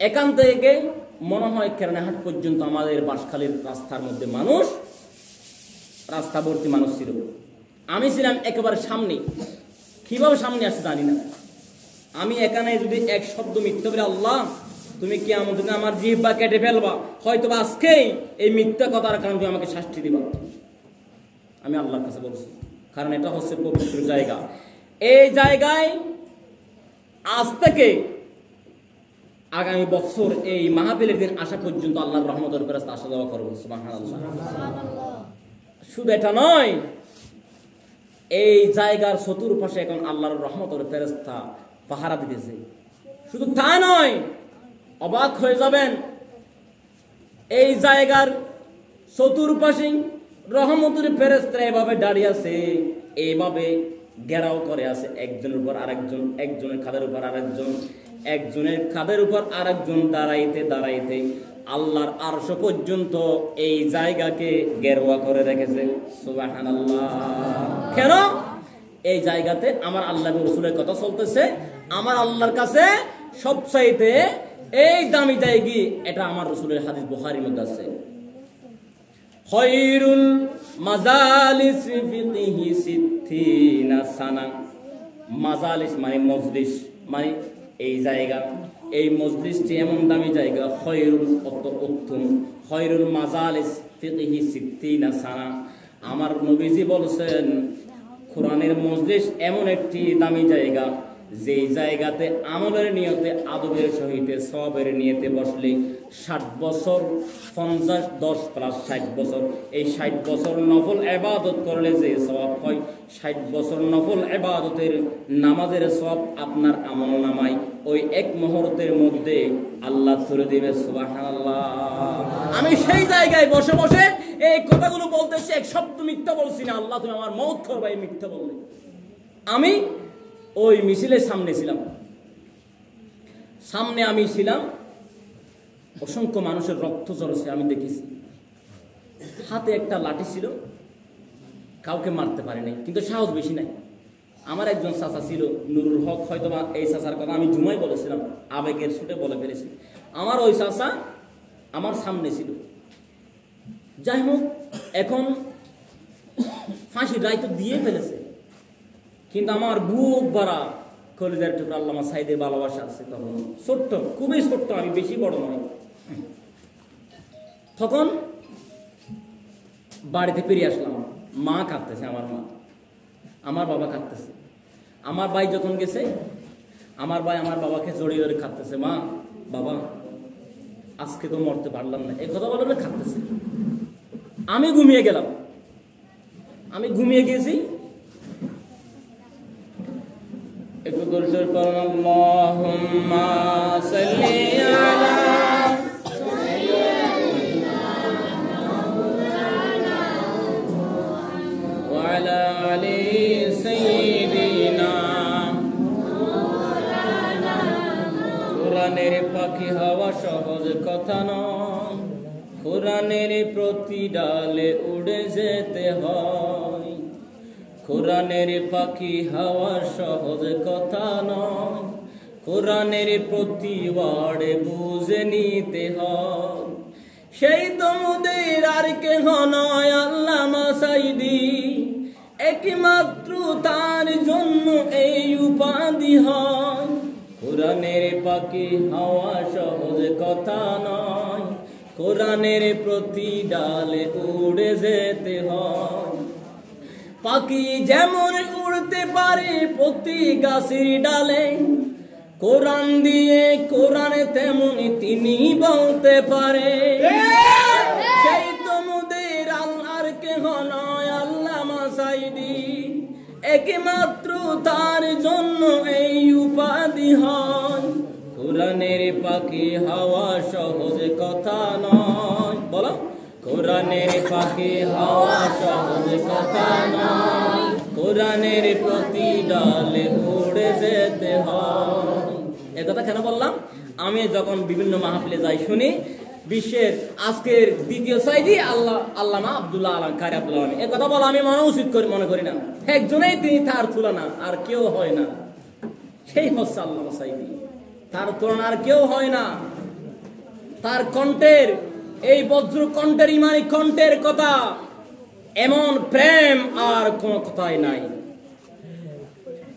এখান থেকে মনে হয় কেরানীহাট পর্যন্ত আমাদের বাঁশখালীর রাস্তার মধ্যে মানুষ, রাস্তা ভর্তি মানুষ ছিল। আমি ছিলাম একেবারে সামনে। কিভাবে সামনে আসতে জানি না। আমি এখানে যদি এক শব্দ মিথ্যা বলে, আল্লাহ তুমি কি আমাদের আমার জিহ্বা কেটে ফেলবা, হয়তো আজকেই এই মিথ্যা কথার কারণে তুমি আমাকে শাস্তি দিবা, আমি আল্লাহর কাছে বলছি। কারণ এটা হচ্ছে পবিত্র জায়গা। এই জায়গায় আজ থেকে আগামী বছর এই মাহফিলের দিন আসা পর্যন্ত আল্লাহর রহমতের ফেরেশতা আসা যাওয়া করবে। সুবহানাল্লাহ। শুধু এটা নয়, এই জায়গার চতুর্পাশে এখন আল্লাহর রহমতের ফেরেশতা পাহারা দিতেছে। শুধু তা নয়, অবাক হয়ে যাবেন, এই জায়গার চতুর্পাশে রহমতের ফেরেশতা এভাবে দাঁড়িয়ে আছে, এইভাবে ঘেরাও করে আছে, একজনের উপর আরেকজন, একজনের কাঁধের উপর আরেকজন, একজনের কাঁধের উপর আরেকজন দাঁড়াইতে দাঁড়াইতে আল্লাহর আরশ পর্যন্ত এই জায়গাকে ঘেরোয়া করে রেখেছে। সুবহানাল্লাহ। কেন? এই জায়গাতে আমার আল্লাহ রাসূলের কথা চলতেছে। আমার আল্লাহর কাছে সবচাইতে এই দামি জায়গা, এটা আমার রাসূলের হাদিস বুখারীর মধ্যে আছে। খয়রুল মাজালিস ফিহি সিত্তিনা সানা। মাজালিস মানে মজলিস, মানে এই জায়গা, এই মজলিসটি এমন দামি জায়গা। খয়রুল অত উত্তম, খয়রুল মাজালিস ফিহি সিত্তিনা সানা। আমার নবীজি বলেছেন, কোরআনের মজলিস এমন একটি দামি জায়গা, যে জায়গাতে আমলের নিয়তে, আদবের সহিত, সওয়াবের নিয়তে বসলে 60 বছর, 50, 10 প্লাস 60 বছর, এই 60 বছর নফল ইবাদত করলে যে সওয়াব হয়, 60 বছর নফল ইবাদতের নামাজের সওয়াব আপনার আমলনামায় ওই এক মুহূর্তের মধ্যে আল্লাহ তুলে দিবে। সুবহানাল্লাহ। আমি সেই জায়গায় বসে বসে এই কথাগুলো বলতেছি, এক শব্দ মিথ্যা বলছি না। আল্লাহ তুমি আমার মওত করবে এই মিথ্যা বললে। আমি ওই মিছিলের সামনে ছিলাম, সামনে আমি ছিলাম, অসংখ্য মানুষের রক্ত ঝরছে আমি দেখেছি। হাতে একটা লাঠি ছিল, কাউকে মারতে পারে নাই, কিন্তু সাহস বেশি নাই। আমার একজন চাচা ছিল নুরুল হক, হয়তো এই চাচার কথা আমি জুমাই বলেছিলাম, আবেগের ছুটে বলে ফেলেছি। আমার ওই চাচা আমার সামনে ছিল। যাই হোক, এখন ফাঁসির রায় তো দিয়ে ফেলেছে, কিন্তু আমার বুক ভরা কলিজার টুকরা আল্লামা সাইদের ভালোবাসা আছে। তখন ছোট্ট, খুবই ছোট্ট, আমি বেশি বড় নয়। তখন বাড়িতে ফিরে আসলাম, মা কাঁদতেছে, আমার মা, আমার বাবা কাঁদতেছে। আমার ভাই যখন গেছে, আমার ভাই আমার বাবাকে জড়িয়ে ধরে কাঁদতেছে, মা, বাবা, আজকে তো মরতে পারলাম না, এই কথা বলে কাঁদতেছে। আমি ঘুমিয়ে গেলাম, আমি ঘুমিয়ে গেছি। একটু দরুদ পড়ুন, আল্লাহুম্মা সাল্লি আলা ওয়া আলা আলি সাইয়্যিদিনা। কোরআনের পাখি হওয়া সহজ কথা নয়, কোরআনের প্রতি ডালে উড়ে যেতে হয়। কোরআনের পাখি হওয়া সহজ কথা নয়, কোরআনের প্রতি ওয়ার্ডে বুঝে নিতে হয়। সেই তো মুদের আর কেহ নয় আল্লামা সাইদি, একমাত্র তার জন্য এই উপাধি হয়। কোরআনের পাখি হওয়া সহজ কথা নয়, কোরআনের প্রতি ডালে উড়ে যেতে হয়। পাখি যেমন উড়তে পারে প্রতি গাছের ডালে, কোরআন দিয়ে কোরআনে তেমনি তিনি বলতে পারে। সেই তো মুদের আল্লাহর কেহ নয় আল্লামা সাইদি, একমাত্র তার জন্য এই উপাধি হয়। কোরআনের পাখি হওয়া সহজ কথা নয়, বলো, কোরআনের পাখি হওয়া সহজ কথা নয়, কোরআনের প্রতি ডালে উড়ে যেতে হয়। এ কথা কেন বললাম? আমি যখন বিভিন্ন মাহফিলে যাই শুনি, বিশ্বের আজকের দ্বিতীয় সাইদি আল্লামা আব্দুল্লাহ আলম কারি আব্দুল্লাহ আলম, এ কথা বলা আমি মনে উচিত মনে করি না। একজনেই তিনি, তার তুলনা আর কেউ হয় না। সেই হচ্ছে আল্লামা সাইদি, তার তুলনা আর কেউ হয় না। তার কণ্ঠের, এই বজ্র কণ্ঠের, ইমানি কণ্ঠের কথা, এমন প্রেম আর কোন কথাই নাই।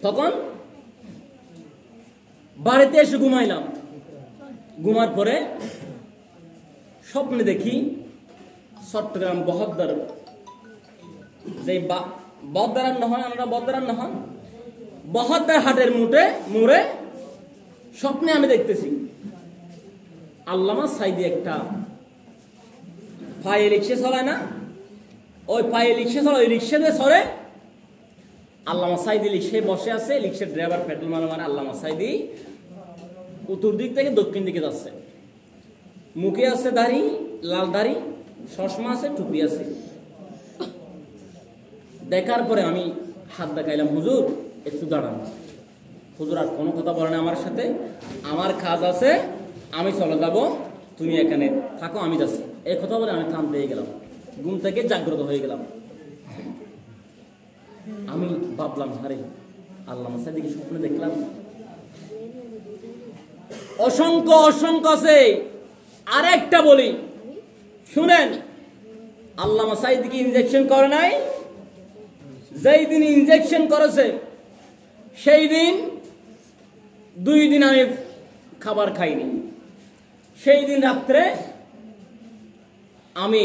তখন বাড়িতে এসে ঘুমাইলাম, ঘুমার পরে স্বপ্নে দেখি চট্টগ্রাম বহদ্দার, যে বহদ্দারান নহন, আমরা বহদ্দারান নহন, 72 হাটের মোড়ে স্বপ্নে আমি দেখতেছি আল্লামা সাইদি একটা পায়ে রিক্সা চালায় না, ওই পায়ে রিক্সা চালায়, ওই রিক্সাতে সরে আল্লামা সাইদি রিক্সায় বসে আছে, রিক্সার ড্রাইভার পেট্রোল মারে আল্লামা সাইদি উত্তর দিক থেকে দক্ষিণ দিকে যাচ্ছে, মুখে আছে দাড়ি, লাল দাড়ি, চশমা আছে, টুপি আছে। দেখার পরে আমি হাত দেখাইলাম, হুজুর একটু দাঁড়ান। হুজুর আর কোনো কথা বলে না আমার সাথে, আমার কাজ আছে, আমি চলে যাব, তুমি এখানে থাকো, আমি যাচ্ছি। এই কথা বলে আমি থাম পেয়ে গেলাম, ঘুম থেকে জাগ্রত হয়ে গেলাম। আমি ভাবলাম, আরে আল্লামা সাইদিকে স্বপ্নে দেখলাম। অসংখ্য আছে। আরেকটা বলি শুনেন, আল্লামা সাইদিকে ইনজেকশন করে নাই, যেই দিন ইনজেকশন করেছে সেই দিন 2 দিন আমি খাবার খাইনি। সেই দিন রাত্রে আমি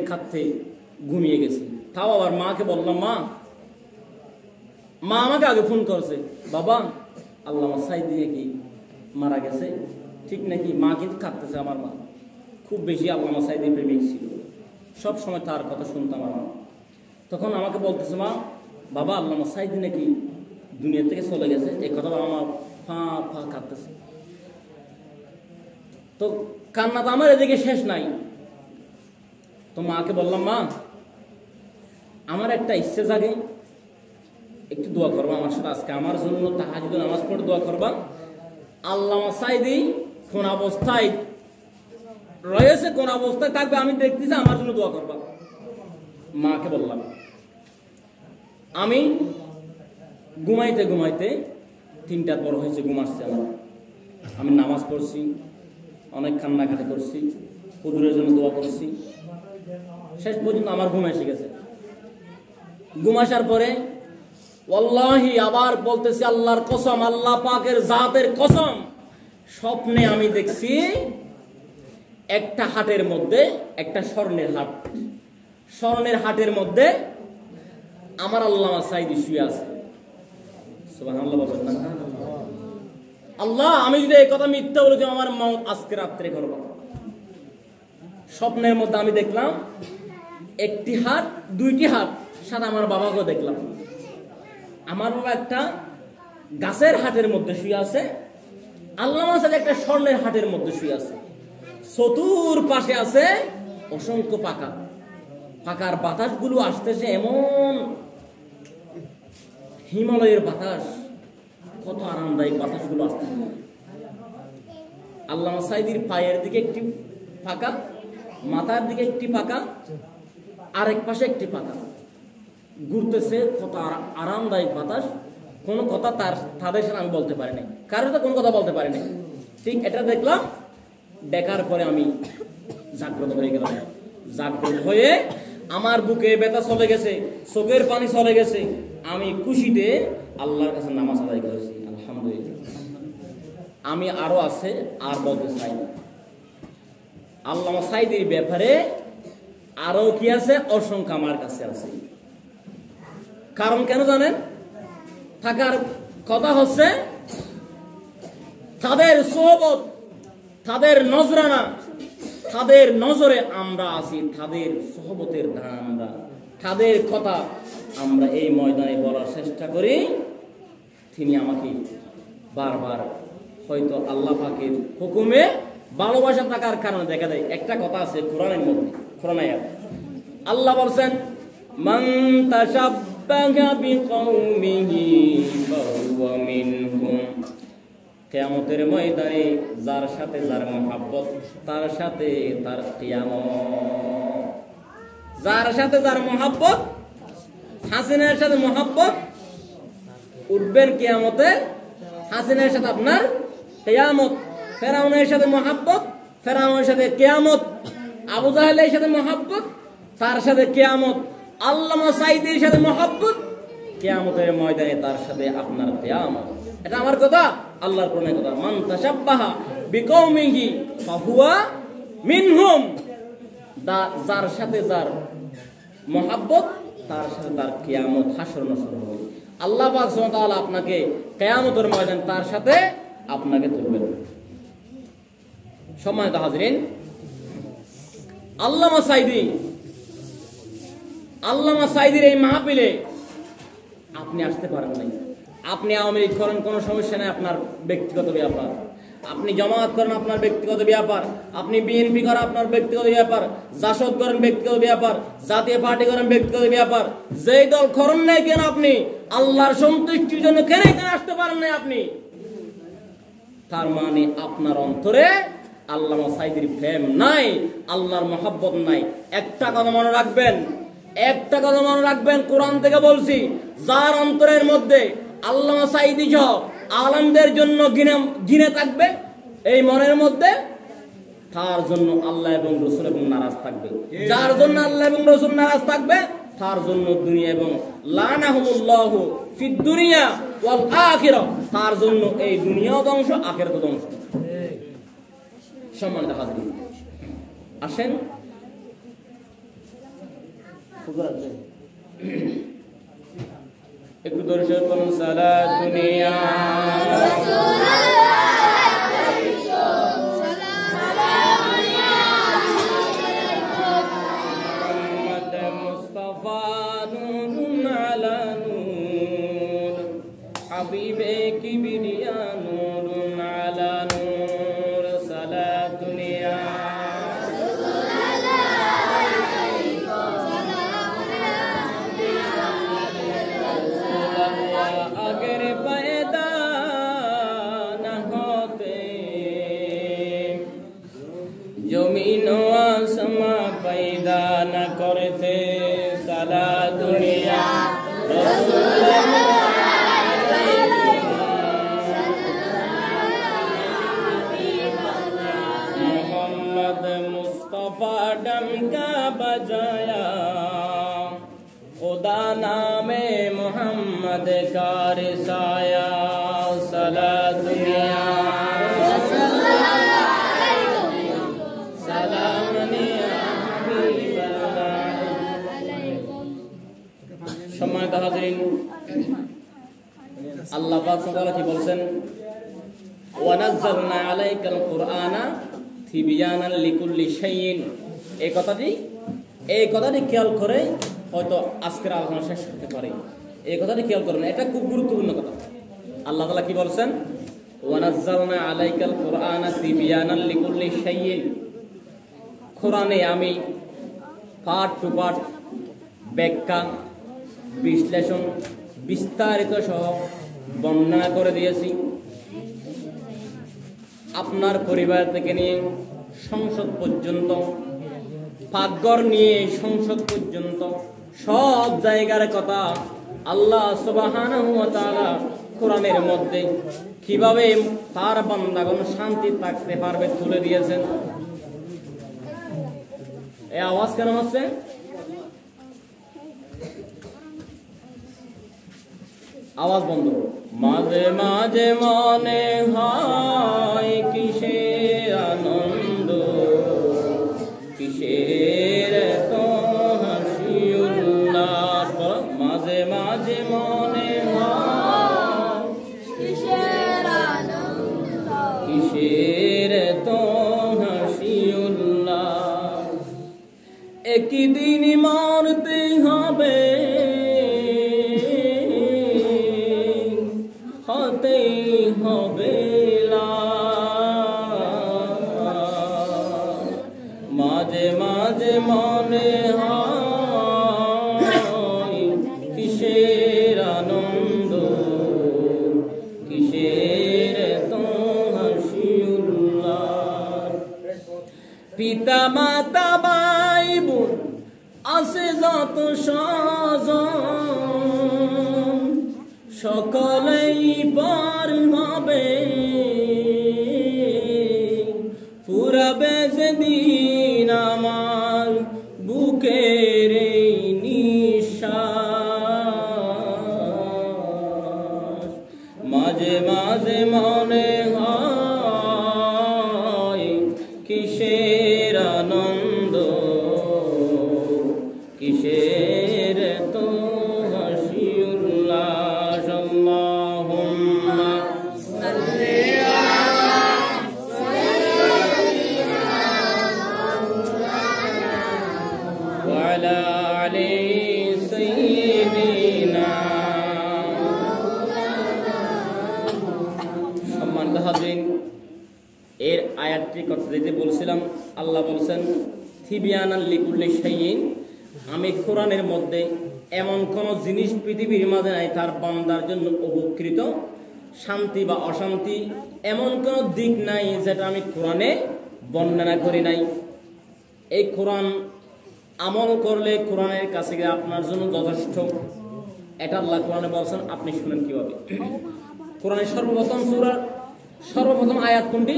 খাতে ঘুমিয়ে গেছি। তাও আবার মাকে বললাম, মা আমাকে আগে ফোন করেছে, বাবা আল্লামা সাইদি নাকি মারা গেছে, ঠিক নাকি? মা কিন্তু কাঁদতেছে। আমার মা খুব বেশি আল্লামা সাইদি প্রেমিক ছিল, সব সময় তার কথা শুনতাম আমার। তখন আমাকে বলতেছে, মা বাবা আল্লামা সাইদি নাকি দুনিয়া থেকে চলে গেছে, এই কথা আমার ফা কাঁদতেছে। তো কান্না তো আমার এদিকে শেষ নাই। তো মাকে বললাম, মা আমার একটা ইচ্ছে জাগে, একটু দোয়া করবা আমার সাথে আজকে, আমার জন্য তাহাজ্জুদ নামাজ পড়ে দোয়া করবা। আল্লামা সাইদি কোন অবস্থায় রয়েছে, কোন অবস্থায় থাকবে আমি দেখতেছি, আমার জন্য দোয়া করবা। মাকে বললাম। আমি ঘুমাইতে 3টার পর হয়েছে, ঘুম আসছে আমার। আমি নামাজ পড়ছি, অনেক কান্নাকাটি করছি, হুজুরের জন্য দোয়া করছি, শেষ পর্যন্ত আমার ঘুম এসে গেছে। ঘুম আসার পরে ওয়াল্লাহি আবার বলতেছি, আল্লাহর কসম, আল্লাহ পাকের জাতের কসম, স্বপ্নে আমি দেখছি একটা হাটের মধ্যে, একটা স্বর্ণের হাটের মধ্যে আমার আল্লামা সাইদি শুয়ে আছে। সুবহানাল্লাহ বলেন না? আল্লাহ, আমি যদি এই কথা মিথ্যা বলেছি, আমার মওত আজকে রাত্রে করব। স্বপ্নের মধ্যে আমি দেখলাম একটি হাট, 2টি হাট, সাথে আমার বাবাকেও দেখলাম। আমার বাবা একটা গাছের হাটের মধ্যে শুয়ে আছে, আল্লামা সাইদি একটা স্বর্ণের হাটের মধ্যে শুয়ে আছে। চতুর্পাশে আছে অসংখ্য পাকার বাতাসগুলো আসতেছে, এমন হিমালয়ের বাতাস, কত আরামদায়ক বাতাসগুলো আসতেছে। আল্লামা সাইদির পায়ের দিকে একটি পাকা, মাথার দিকে একটি পাকা, আরেক পাশে একটি পাকা ঘুরতেছে, কত আরামদায়ক বাতাস। কোনো কথা তাদের সাথে আমি বলতে পারি নাই, কারোর তো কোনো কথা বলতে পারি নাই। ঠিক এটা দেখলাম, দেখার পরে আমি জাগ্রত হয়ে গেলাম। জাগ্রত হয়ে আমার বুকে ব্যথা চলে গেছে, চোখের পানি চলে গেছে। আমি খুশিতে আল্লাহর কাছে নামাজ আদায় করেছি, আলহামদুলিল্লাহ। আমি আরো আছে, আর বলতে চাই না। আল্লামা সাইদির ব্যাপারে আরো কি আছে, অসংখ্য আমার কাছে আছে। কারণ কেন জানেন? থাকার কথা হচ্ছে তাদের সোহবত, তাদের নজরানা, তাদের নজরে আমরা আছি, তাদের সোহবতের দ্বারা আমরা, তাদের কথা আমরা এই ময়দানে বলার চেষ্টা করি। তিনি আমাকে বারবার হয়তো আল্লাহ পাকের হুকুমে ভালোবাসা থাকার কারণে দেখা দেয়। একটা কথা আছে কোরআনের মধ্যে, কোরআন আয়াত, আল্লাহ বলছেন, মান তাশাব্বাহা বিকওমিহি ফাহুয়া মিনহুম। কিয়ামতের ময়দানে যার সাথে যার মহব্বত, তার সাথে তার কিয়ামত। যার সাথে যার মহব্বত, হাসিনার সাথে মহব্বত, উঠবেন কিয়ামতে, হাসিনার সাথে আপনার কিয়ামত। ফেরাউনের সাথে মহব্বত, ফেরাউনের সাথে কিয়ামত। আবু জাহেলের সাথে মহব্বত, তার সাথে কিয়ামত। আল্লামা সাইদির সাথে মহব্বত, কিয়ামতের ময়দানে তার সাথে আপনার কিয়ামত। এটা আমার কথা, আল্লাহর কোরআনের কথা। মান তাশাব্বাহা বিকওমিহি ফাহুয়া মিনহুম। যার সাথে যার মহব্বত, তার সাথে তার কিয়ামত, হাসর নাসর হবে। আল্লাহ পাক সুবহানাহু ওয়া তাআলা আপনাকে কিয়ামতের ময়দানে তার সাথে আপনাকে তুলবেন। সম্মানিত হাজিরিন, আল্লামা সাঈদীর এই মাহফিলে আপনি আসতে পারেন নাই। আপনি আওয়ামী লীগ করেন, কোনো সমস্যা নেই, আপনার ব্যক্তিগত ব্যাপার। আপনি জামায়াত করেন, আপনার ব্যক্তিগত ব্যাপার। আপনি বিএনপি করেন, আপনার ব্যক্তিগত ব্যাপার। জাসদ করেন, ব্যক্তিগত ব্যাপার। জাতীয় পার্টি করেন, ব্যক্তিগত ব্যাপার। যেই দল করেন নাই কেন, আপনি আল্লাহর সন্তুষ্টির জন্য কেন এখানে আসতে পারেন নাই আপনি, তার মানে আপনার অন্তরে আল্লামা সাঈদীর প্রেম নাই, আল্লাহর মহব্বত নাই। একটা কথা মনে রাখবেন, কোরআন থেকে বলছি, যার অন্তরের মধ্যে আল্লামা সাঈদী সহ আলেমদের জন্য ঘৃণা থাকবে এই মনের মধ্যে, তার জন্য আল্লাহ এবং রাসূল এবং নারাজ থাকবে। যার জন্য আল্লাহ এবং রাসূল নারাজ থাকবে, তার জন্য দুনিয়া এবং লানাহুমুল্লাহু ফিদ দুনিয়া ওয়াল আখিরাহ, তার জন্য এই দুনিয়াও ধ্বংস, আখিরাতও ধ্বংস। সম্মানিত হাজিরিন, আসেন একটু দর্শক করুন। সালাত দুনিয়া মুস্তাফা নূরুন আলা নূর, হাবিবে কিবরিয়া নূরুন আলা নূর। সালাত দুনিয়া अगर पैदा न होते जमीन आसमां पैदा न करते। साला दुनिया मोहम्मद मुस्तफा डंका बजाया, खुदा नामे मोहम्मद का रिसाया। सलात दुनिया सलाम या हबीबल्लाह। সম্মানিত হাজিরিন, আল্লাহ পাক সুবহানাহু কি বলছেন, ওয়া নাযালনা আলাইকাল কুরআনা তিবয়ানান লিকুল্লি শাইইন। এই কথাটি খেয়াল করে হয়তো আজকের আলোচনা শেষ করতে পারে। এই কথাটি খেয়াল করেন, এটা খুব গুরুত্বপূর্ণ কথা। আল্লাহ তাআলা কি বলছেন, ওয়া নাযালনা আলাইকাল কুরআনা তিবয়ানান লিকুল্লি শাইইন। কোরআনে আমি পার্ট টু পার্ট ব্যাখ্যা, বিশ্লেষণ, বিস্তারিত সহ বর্ণনা করে দিয়েছি। আপনার পরিবার থেকে নিয়ে সংসদ পর্যন্ত, পাকঘর নিয়ে সংসদ পর্যন্ত সব জায়গার কথা আল্লাহ সুবহানাহু ওয়া তাআলা কোরআনের মধ্যে কিভাবে তার বান্দাগণ শান্তি থাকতে পারবে তুলে দিয়েছেন। এই আওয়াজ কেন হচ্ছে? আওয়াজ বন্ধ। মাঝে মাঝে মনে হয় কিসের আনন্দ, কিসের তো হাসি উল্লাস। মাঝে মাঝে মনে হয় কিসের আনন্দ, কিসের তো হাসি উল্লাস। একই দিন মরতে হবে, হতেই হবে লাশ। মাঝে মাঝে মনে হয় কিসের আনন্দ, কিসের তো হাসি উল্লাস। পিতা মাতা ভাই বোন আছে যত স্বজন, সকলেই পার হবে, পুরাবে যেদিন আমার বুকের এই নিঃশ্বাস। মাঝে মাঝে মনে হয় কিসের আনন্দ, কিসের তো হাসি উল্লাস। এর আয়াতটি কথা দিতে বলছিলাম, আল্লাহ বলছেন থিবিয়ানান লিকুল্লি শাইইন, আমি কোরআনের মধ্যে এমন কোন জিনিস পৃথিবীর মাঝে নাই তার বান্দার জন্য উপকৃত, শান্তি বা অশান্তি এমন কোন দিক নাই যেটা আমি কোরআনে বর্ণনা করি নাই। এই কোরআন আমল করলে কোরআনের কাছে গিয়ে আপনার জন্য যথেষ্ট, এটা আল্লাহ কোরআনে বলছেন। আপনি শুনেন কিভাবে। কোরআনের সর্বপ্রথম সূরার সর্বপ্রথম আয়াত কোনটি?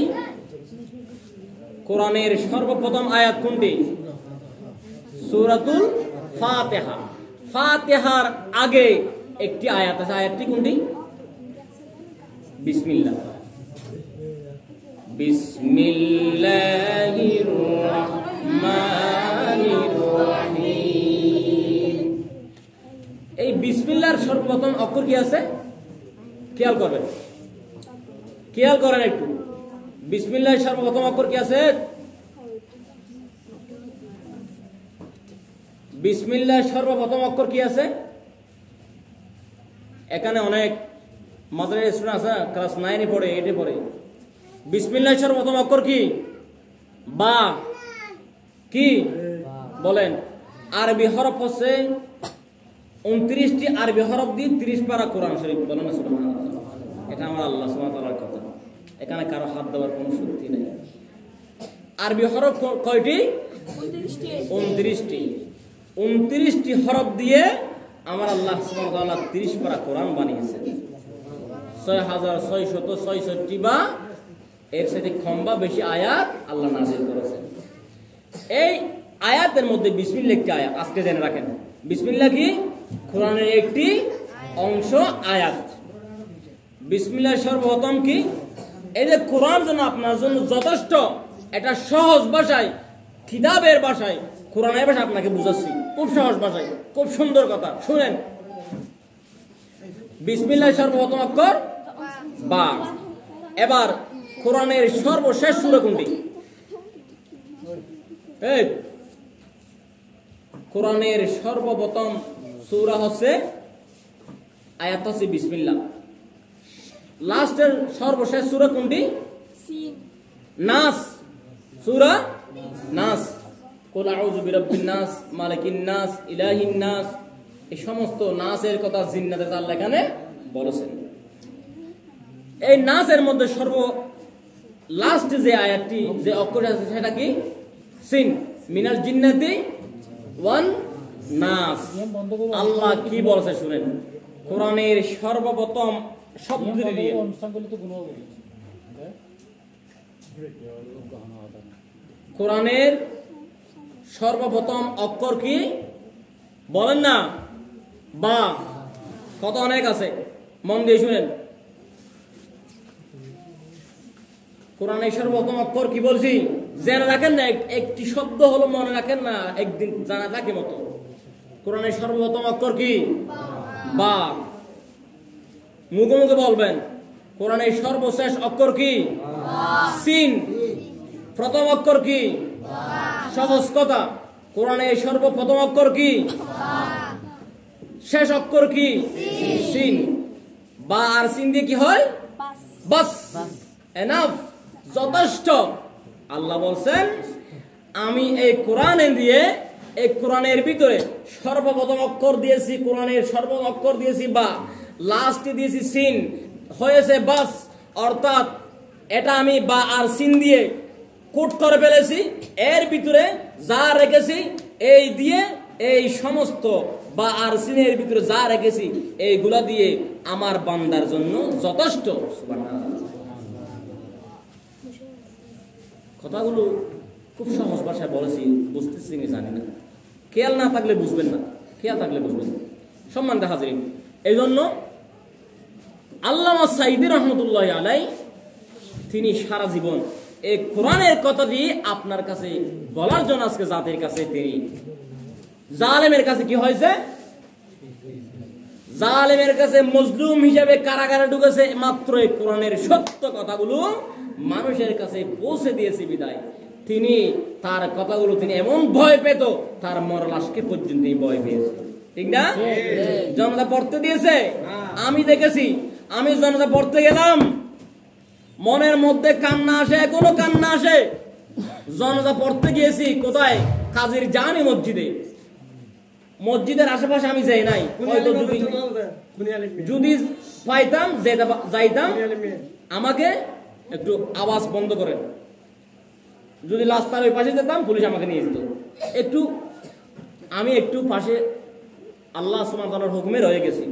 কোরআনের সর্বপ্রথম আয়াত কোনটি? সূরাতুল ফাতিহা। ফাতিহার আগে একটি আয়াত আছে, আয়াতটি কোনটি? বিসমিল্লাহ। বিসমিল্লাহির রহমানির রহিম। এই বিসমিল্লাহর সর্বপ্রথম অক্ষর কি আছে? খেয়াল করবেন, খেয়াল করেন একটু। বিসমিল্লাহর সর্বপ্রথম অক্ষর কি আছে? বিসমিল্লাহর সর্বপ্রথম অক্ষর কি আছে? এখানে অনেক মাদ্রাসা স্টুডেন্ট আছে, ক্লাস 9 পড়ে, 8 পড়ে। বিসমিল্লাহর সর্বপ্রথম অক্ষর কি? বা। কি বলেন? আরবি হরফ হচ্ছে 29টি আরবি হরফ দিয়ে 30 পারা কোরআন শরীফ। বলেন না সুবহানাল্লাহ। এটা আমার আল্লাহ সুবহানাহু ওয়া তাআলার কথা, এখানে কারো হাত দেওয়ার কোনো শক্তি নেই। আরবি হরফ কয়টি? 29টি। 29টি হরফ দিয়ে আমার আল্লাহ সুবহানাহু ওয়া তাআলা 30 পারা কোরআন বানিয়েছেন। 6666 বা এর সাথে কমবা বেশি আয়াত আল্লাহ নাযিল করেছেন। এই আয়াতের মধ্যে বিসমিল্লাহ একটি আয়াত, আজকে জেনে রাখেন। বিসমিল্লাহ কি? কোরআনের একটি অংশ, আয়াত। বিসমিল্লাহ সর্বপ্রথম কি? এই যে কোরআন যেন আপনার জন্য যথেষ্ট, এটা সহজ ভাষায়, কিতাবের ভাষায়, কোরআনের ভাষা আপনাকে বুঝাচ্ছি, খুব সহজ ভাষায়, খুব সুন্দর কথা। শুনেন, বিসমিল্লাহ সর্বপ্রথম অক্ষর বা। এবার কোরআনের সর্বশেষ সূরা কোনটি? এই কোরআনের সর্বপ্রথম সূরা হচ্ছে আয়াত হচ্ছে বিসমিল্লাহ। লাস্টের সর্বশেষ সূরা কোনটি? নাস। সূরা নাস। কুল আউযু বিরাব্বিন নাস, মালিকিন নাস, ইলাহিন নাস। এই সমস্ত নাসের কথা জিন্নাতে আল্লাহ এখানে বলেছেন। এই নাসের মধ্যে সর্ব লাস্ট যে আয়াতটি, যে অক্ষর আছে সেটা কি? সিন। মিনাল জিন্নাতি ওয়ান নাস। আল্লাহ কি বলছে শুনেন। কোরআনের সর্বপ্রথম শব্দ দিয়ে কোরআনের সর্বপ্রথম অক্ষর কি বলেন না? বা। কত অনেক আছে, মন দিয়ে শুনেন। কোরআনের সর্বপ্রথম অক্ষর কি বলছি জেনে রাখেন না, একটি শব্দ হলো মনে রাখেন না, একদিন জানা থাকে মতো। কোরআনের সর্বপ্রথম অক্ষর কি? বা। মুখে মুখে বলবেন। কোরআনের সর্বশেষ অক্ষর কি? সিন। প্রথম অক্ষর কি? সহজ কথা। কোরআনের সর্বপ্রথম অক্ষর কি? শেষ অক্ষর কি? সিন। বা আর সিন দিয়ে কি হয়? বাস। এনাফ, যথেষ্ট। আল্লাহ বলছেন আমি এই কোরআনে দিয়ে, এই কোরআনের ভিতরে সর্বপ্রথম অক্ষর দিয়েছি, কোরআনের সর্বপ্রথম অক্ষর দিয়েছি বা, লাস্টে দিয়েছি সিন, হয়েছে বাস। অর্থাৎ এটা আমি বা আর সিন দিয়ে কোট করে ফেলেছি। এর ভিতরে যা রেখেছি এই দিয়ে, এই সমস্ত বা আর সিনের ভিতরে যা রেখেছি এইগুলা দিয়ে আমার বান্দার জন্য যথেষ্ট। কথাগুলো খুব সহজ ভাষায় বলেছি, বুঝতেছি আমি জানি না। খেয়াল না থাকলে বুঝবেন না, খেয়াল থাকলে বুঝবেন। সম্মানিত হাজিরিন, এই জন্য আল্লামা সাঈদী রহমতুল্লাহ আলাইহি তিনি সারা জীবন এই কোরআনের কথা দিয়ে আপনার কাছে বলার জন্য আজকে জাতির কাছে তিনি জালেমের কাছে কি হয়েছে? জালেমের কাছে মজলুম হিসেবে কারাগারে ঢুকেছে। মাত্র এই কোরআনের সত্য কথাগুলো মানুষের কাছে পৌঁছে দিয়েছে বিদায় তিনি তার কথাগুলো তিনি এমন ভয় পেত, তার মরলাশকে পর্যন্ত ভয় পেয়েছে। ঠিক না? জনতা পড়তে দিয়েছে, আমি দেখেছি। আমি জনতা পড়তে গেলাম, মনের মধ্যে কান্না আসে, এখনো কান্না আসে। জানাজা পড়তে গিয়েছি কোথায়? কাজীর জামি মসজিদে। মসজিদের আশেপাশে আমি যাই নাই, হয়তো যদি পাইতাম যাইতাম, আমাকে একটু আওয়াজ বন্ধ করেন। যদি রাস্তার ওই পাশে যেতাম পুলিশ আমাকে নিয়ে যেত। আমি একটু পাশে আল্লাহ সুবহানাহু ওয়া তাআলার হুকুমে রয়ে গেছি।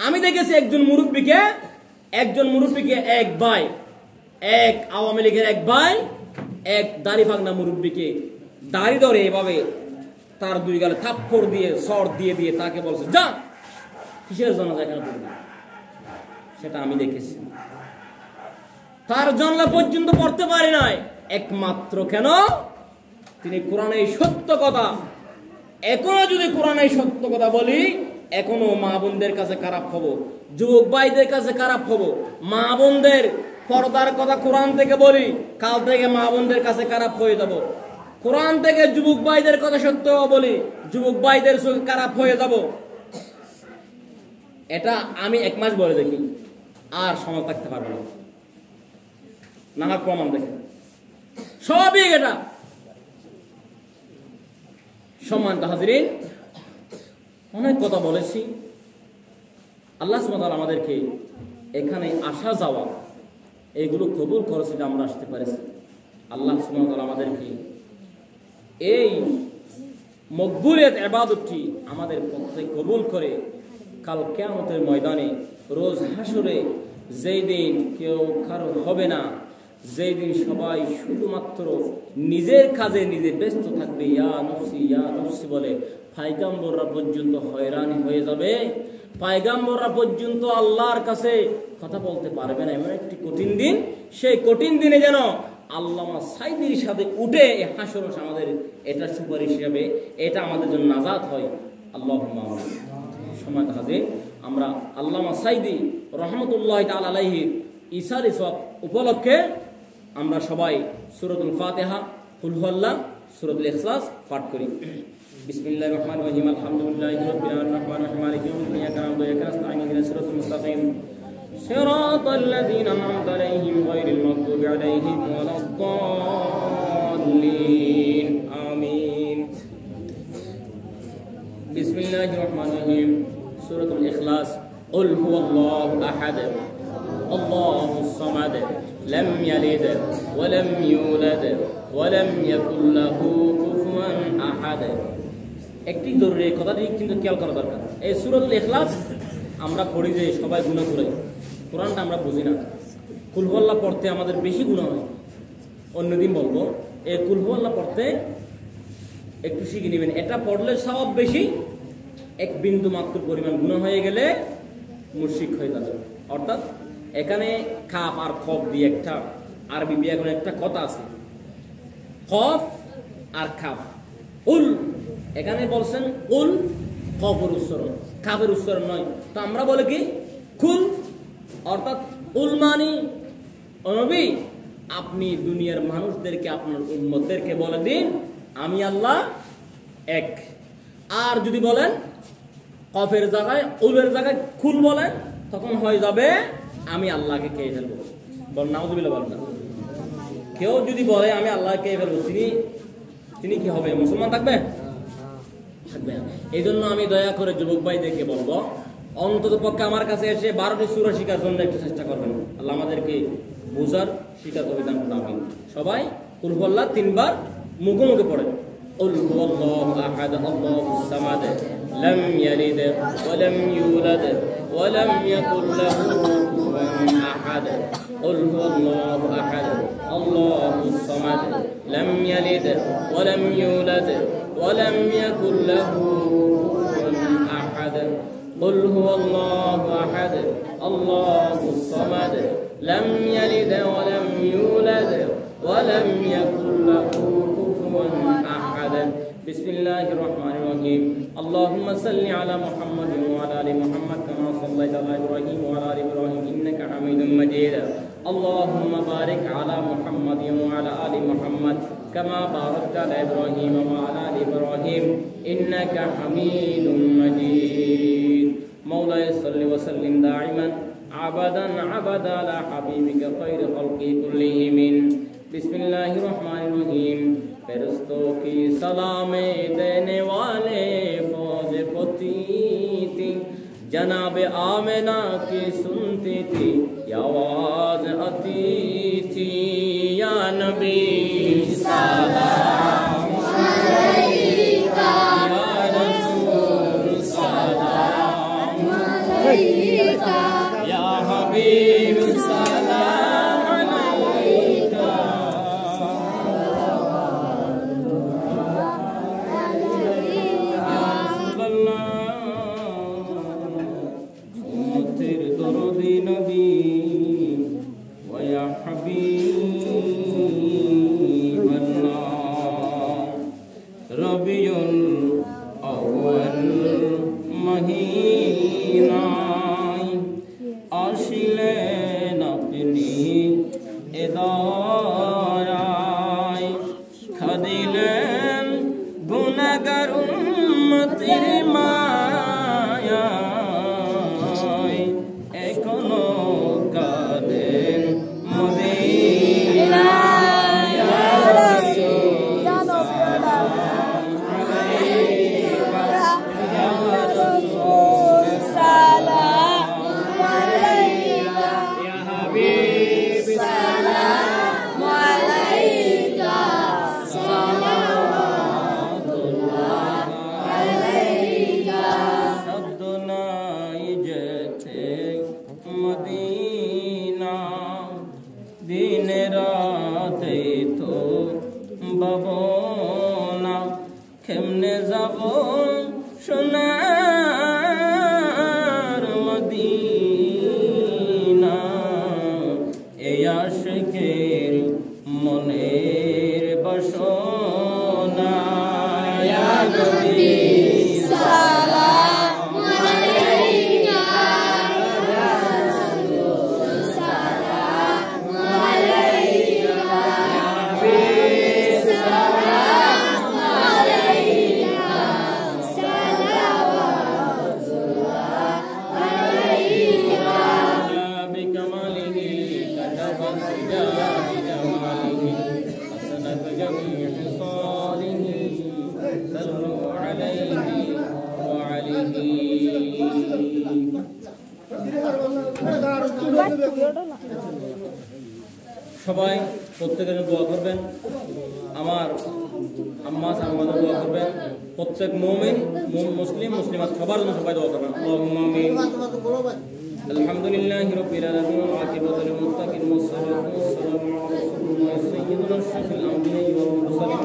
আমি দেখেছি একজন মুরব্বীকে এক ভাই, এক আওয়ামী লীগের এক ভাই, এক দাড়ি পাগনা মুরব্বীকে দাড়ি ধরে এভাবে তার দুই গালে থাপ্পড় দিয়ে সর দিয়ে দিয়ে তাকে বলছে, যা কিসের জানাজা এখানে পড়বি। সেটা আমি দেখেছি। তার জানাজা পর্যন্ত পড়তে পারি নাই, একমাত্র কেন? তিনি কোরআনের সত্য কথা, এখনো যদি কোরআনের সত্য কথা বলি, এখনো মা বোনদের কাছে খারাপ হব, যুবক ভাইদের কাছে খারাপ হব। মা বোনদের পর্দার কথা কোরআন থেকে বলি, কাল থেকে মা বোনদের কাছে খারাপ হয়ে যাব। কোরআন থেকে যুবক ভাইদের কথা সত্য বলি, যুবক ভাইদের খারাপ হয়ে যাব। এটা আমি 1 মাস বলে দেখি, আর সময় থাকতে পারবো না। না প্রমাণ দেখে সবই এটা। সম্মানিত হাজিরিন, অনেক কথা বলেছি। আল্লাহ সুবহানাহু ওয়া তাআলা আমাদেরকে এখানে আসা যাওয়া এগুলো কবুল করেছে যে আমরা আসতে পারেছি। আল্লাহ সুবহানাহু ওয়া তাআলা আমাদেরকে এই মকবুলিয়ত ইবাদতটি আমাদের পক্ষে কবুল করে কাল কিয়ামতের ময়দানে রোজ হাসরে, যেই দিন কেউ কারো হবে না, যেই দিন সবাই শুধুমাত্র নিজের কাজে নিজে ব্যস্ত থাকবে, ইয়া নফসি বলে পয়গম্বররা পর্যন্ত হয়রানি হয়ে যাবে। পয়গম্বররা পর্যন্ত আল্লাহর কাছে কথা বলতে পারবে না, এমন একটি কঠিন দিন। সেই কঠিন দিনে যেন আল্লামা সাইদির সাথে উঠে এই হাসর আমাদের এটা সুপারিশ হিসাবে এটা আমাদের জন্য নাজাত হয়। আল্লাহুম্মা আমিন। সময় হাতে আমরা আল্লামা সাইদি রহমতুল্লাহি তাআলা আলাইহি ঈসার ইসওয়াব উপলক্ষে আমরা সবাই সূরাতুল ফাতিহা, কুল হুয়াল্লাহ, সূরাতুল ইখলাস পাঠ করি। বিসমিল্লাহির রহমানির রহিম। আলহামদুলিল্লাহি রাব্বিল আলামিন রহমানির রহিম মালিকি ইয়াউমিদ্দিন ইyyaka না'বুদু ওয়া ইyyaka নাস্তাঈন ইহদিনাস সিরাতাল মুস্তাকিম সিরাতাল লাযীনা আন'আমতা আলাইহিম গায়রিল মাগদুবি আলাইহিম ওয়ালাদ-দাল্লিন। আমিন। বিসমিল্লাহির রহমানির রহিম। সূরাতুল ইখলাস। কুল হুয়াল্লাহু আহাদ আল্লাহুস সামাদ লাম ইয়ালিদ ওয়া লাম ইউলাদ ওয়া লাম ইয়াকুল লাহু কুফুয়ান আহাদ। একটি জরুরি কথাটি কিন্তু খেয়াল করা দরকার। এই সূরাতুল ইখলাস আমরা পড়ি যে সবাই গুনাহ করে, কোরআনটা আমরা বুঝি না। কুল হুয়াল্লাহ পড়তে আমাদের বেশি গুনাহ হয়। অন্যদিন বলবো, এই কুল হুয়াল্লাহ পড়তে একটু শিখে নেবেন। এটা পড়লে সওয়াব বেশি, এক বিন্দু মাত্র পরিমাণ গুনাহ হয়ে গেলে মুশরিক হয়ে যাবে। অর্থাৎ এখানে কাফ আর খফ দিয়ে একটা আরবি ব্যাকরণ একটা কথা আছে, খফ আর কাফ। উল এখানে বলছেন উল, কফের উচ্চারণ, কাফের উচ্চারণ নয়। তো আমরা বলে কি কুল, অর্থাৎ উল মানি নবী আপনি দুনিয়ার মানুষদেরকে, আপনার উম্মতদেরকে বলে দিন আমি আল্লাহ এক। আর যদি বলেন কফের জায়গায় উলের জায়গায় কুল বলেন, তখন হয়ে যাবে আমি আল্লাহকে খেয়ে ফেলবো। বল নাউযুবিল্লাহ বলেন না। কেউ যদি বলে আমি আল্লাহকে খেয়ে ফেলবো, তিনি কি হবে? মুসলমান থাকবে? থাকবে। এই জন্য আমি দয়া করে যুবক ভাইদেরকে বলবো, অন্তত পক্ষে আমার কাছে এসে 12টি সূরা শেখার জন্য একটু চেষ্টা করবেন। আল্লাহ আমাদেরকে বুঝার শিখার তৌফিক দান করুন। সবাই কুল হুয়াল্লাহ 3 বার মুখে মুখে পড়েন। কুল হুয়াল্লাহু আহাদ আল্লাহুস সামাদ লাম ইয়ালিদ ওয়া লাম ইউলাদ ওয়া লাম ইয়াকুল লাহু কুফুয়ান আহাদ। কুল হুয়াল্লাহু আহাদ আল্লাহুস সামাদ লাম ইয়ালিদ ওয়া লাম ইউলাদ ওয়া লাম ইয়াকুল লাহু কুফুয়ান আহাদ। قل هو الله أحد الله الصمد لم يلد ولم يولد ولم يكن له كفوا أحد. بسم الله الرحمن الرحيم. اللهم صل على محمد وعلى آل محمد كما صليت على إبراهيم وعلى آل إبراهيم إنك حميد مجيد. اللهم بارك على محمد وعلى آل محمد كما باركت على إبراهيم وعلى آل إبراهيم إنك حميد مجيد. مولاي صل وسلم دائما আবাদান আবাদা আলা হাবিবিকা খায়রি খালকি কুল্লিহিম বিসমিল্লাহির রহমানির রহিম ফেরেশতों की सलामे देने वाले फौज पतीती जनाब आमिना की सुनती थी ये आवाज आती थी या नबी सलाम अलैका या रसूल सलाम अलैका या हबीब सलाम अलैका तेरे दरूदी नबी वया हबीब अल्लाह रबियुल अव्वल महीना आशिलेन अपनी इदाराय खदिलेन गुनहगार उम्मतेर माया एकोनो कादेन मदीना या रसूल सलाम अलैका या रसूल सलाम अलैका या हबीब सलाम अलैका सलावतुल्लाह अलैका सद्दुनाई जेते मदीना दिन राते तो बाबोना केमने जाबो সোনার মদিনা এই আশিকের মনের বাসনা ইয়া নবী সালাম আলাইকা ইয়া রাসূল সালাম আলাইকা ইয়া হাবিব সালাম আলাইকা সালাওয়াতুল্লাহ আলাইকা বিকামালিহি কাতাবান সিজাদি জামালিহি হাসানাত জামিউ সালিহি সাল্লু আলাইহি ওয়া আলিহি সবাই প্রত্যেকের জন্য দোয়া করবেন আমার আম্মা সাহেবের দোয়া করবেন প্রত্যেক মুমিন মুসলিম মুসলিমাত সবার জন্য সবাই দোয়া করবেন আল্লাহুম্মা আমিন আলহামদুলিল্লাহি রাব্বিল আলামিন ওয়া আকিবাতুল মুত্তাকিন ওয়াস সালাতু ওয়াস সালামু আলা রাসূলিল্লাহি সাইয়্যিদিনা আশরাফিল আমবিয়া'i ওয়াল মুরসালিন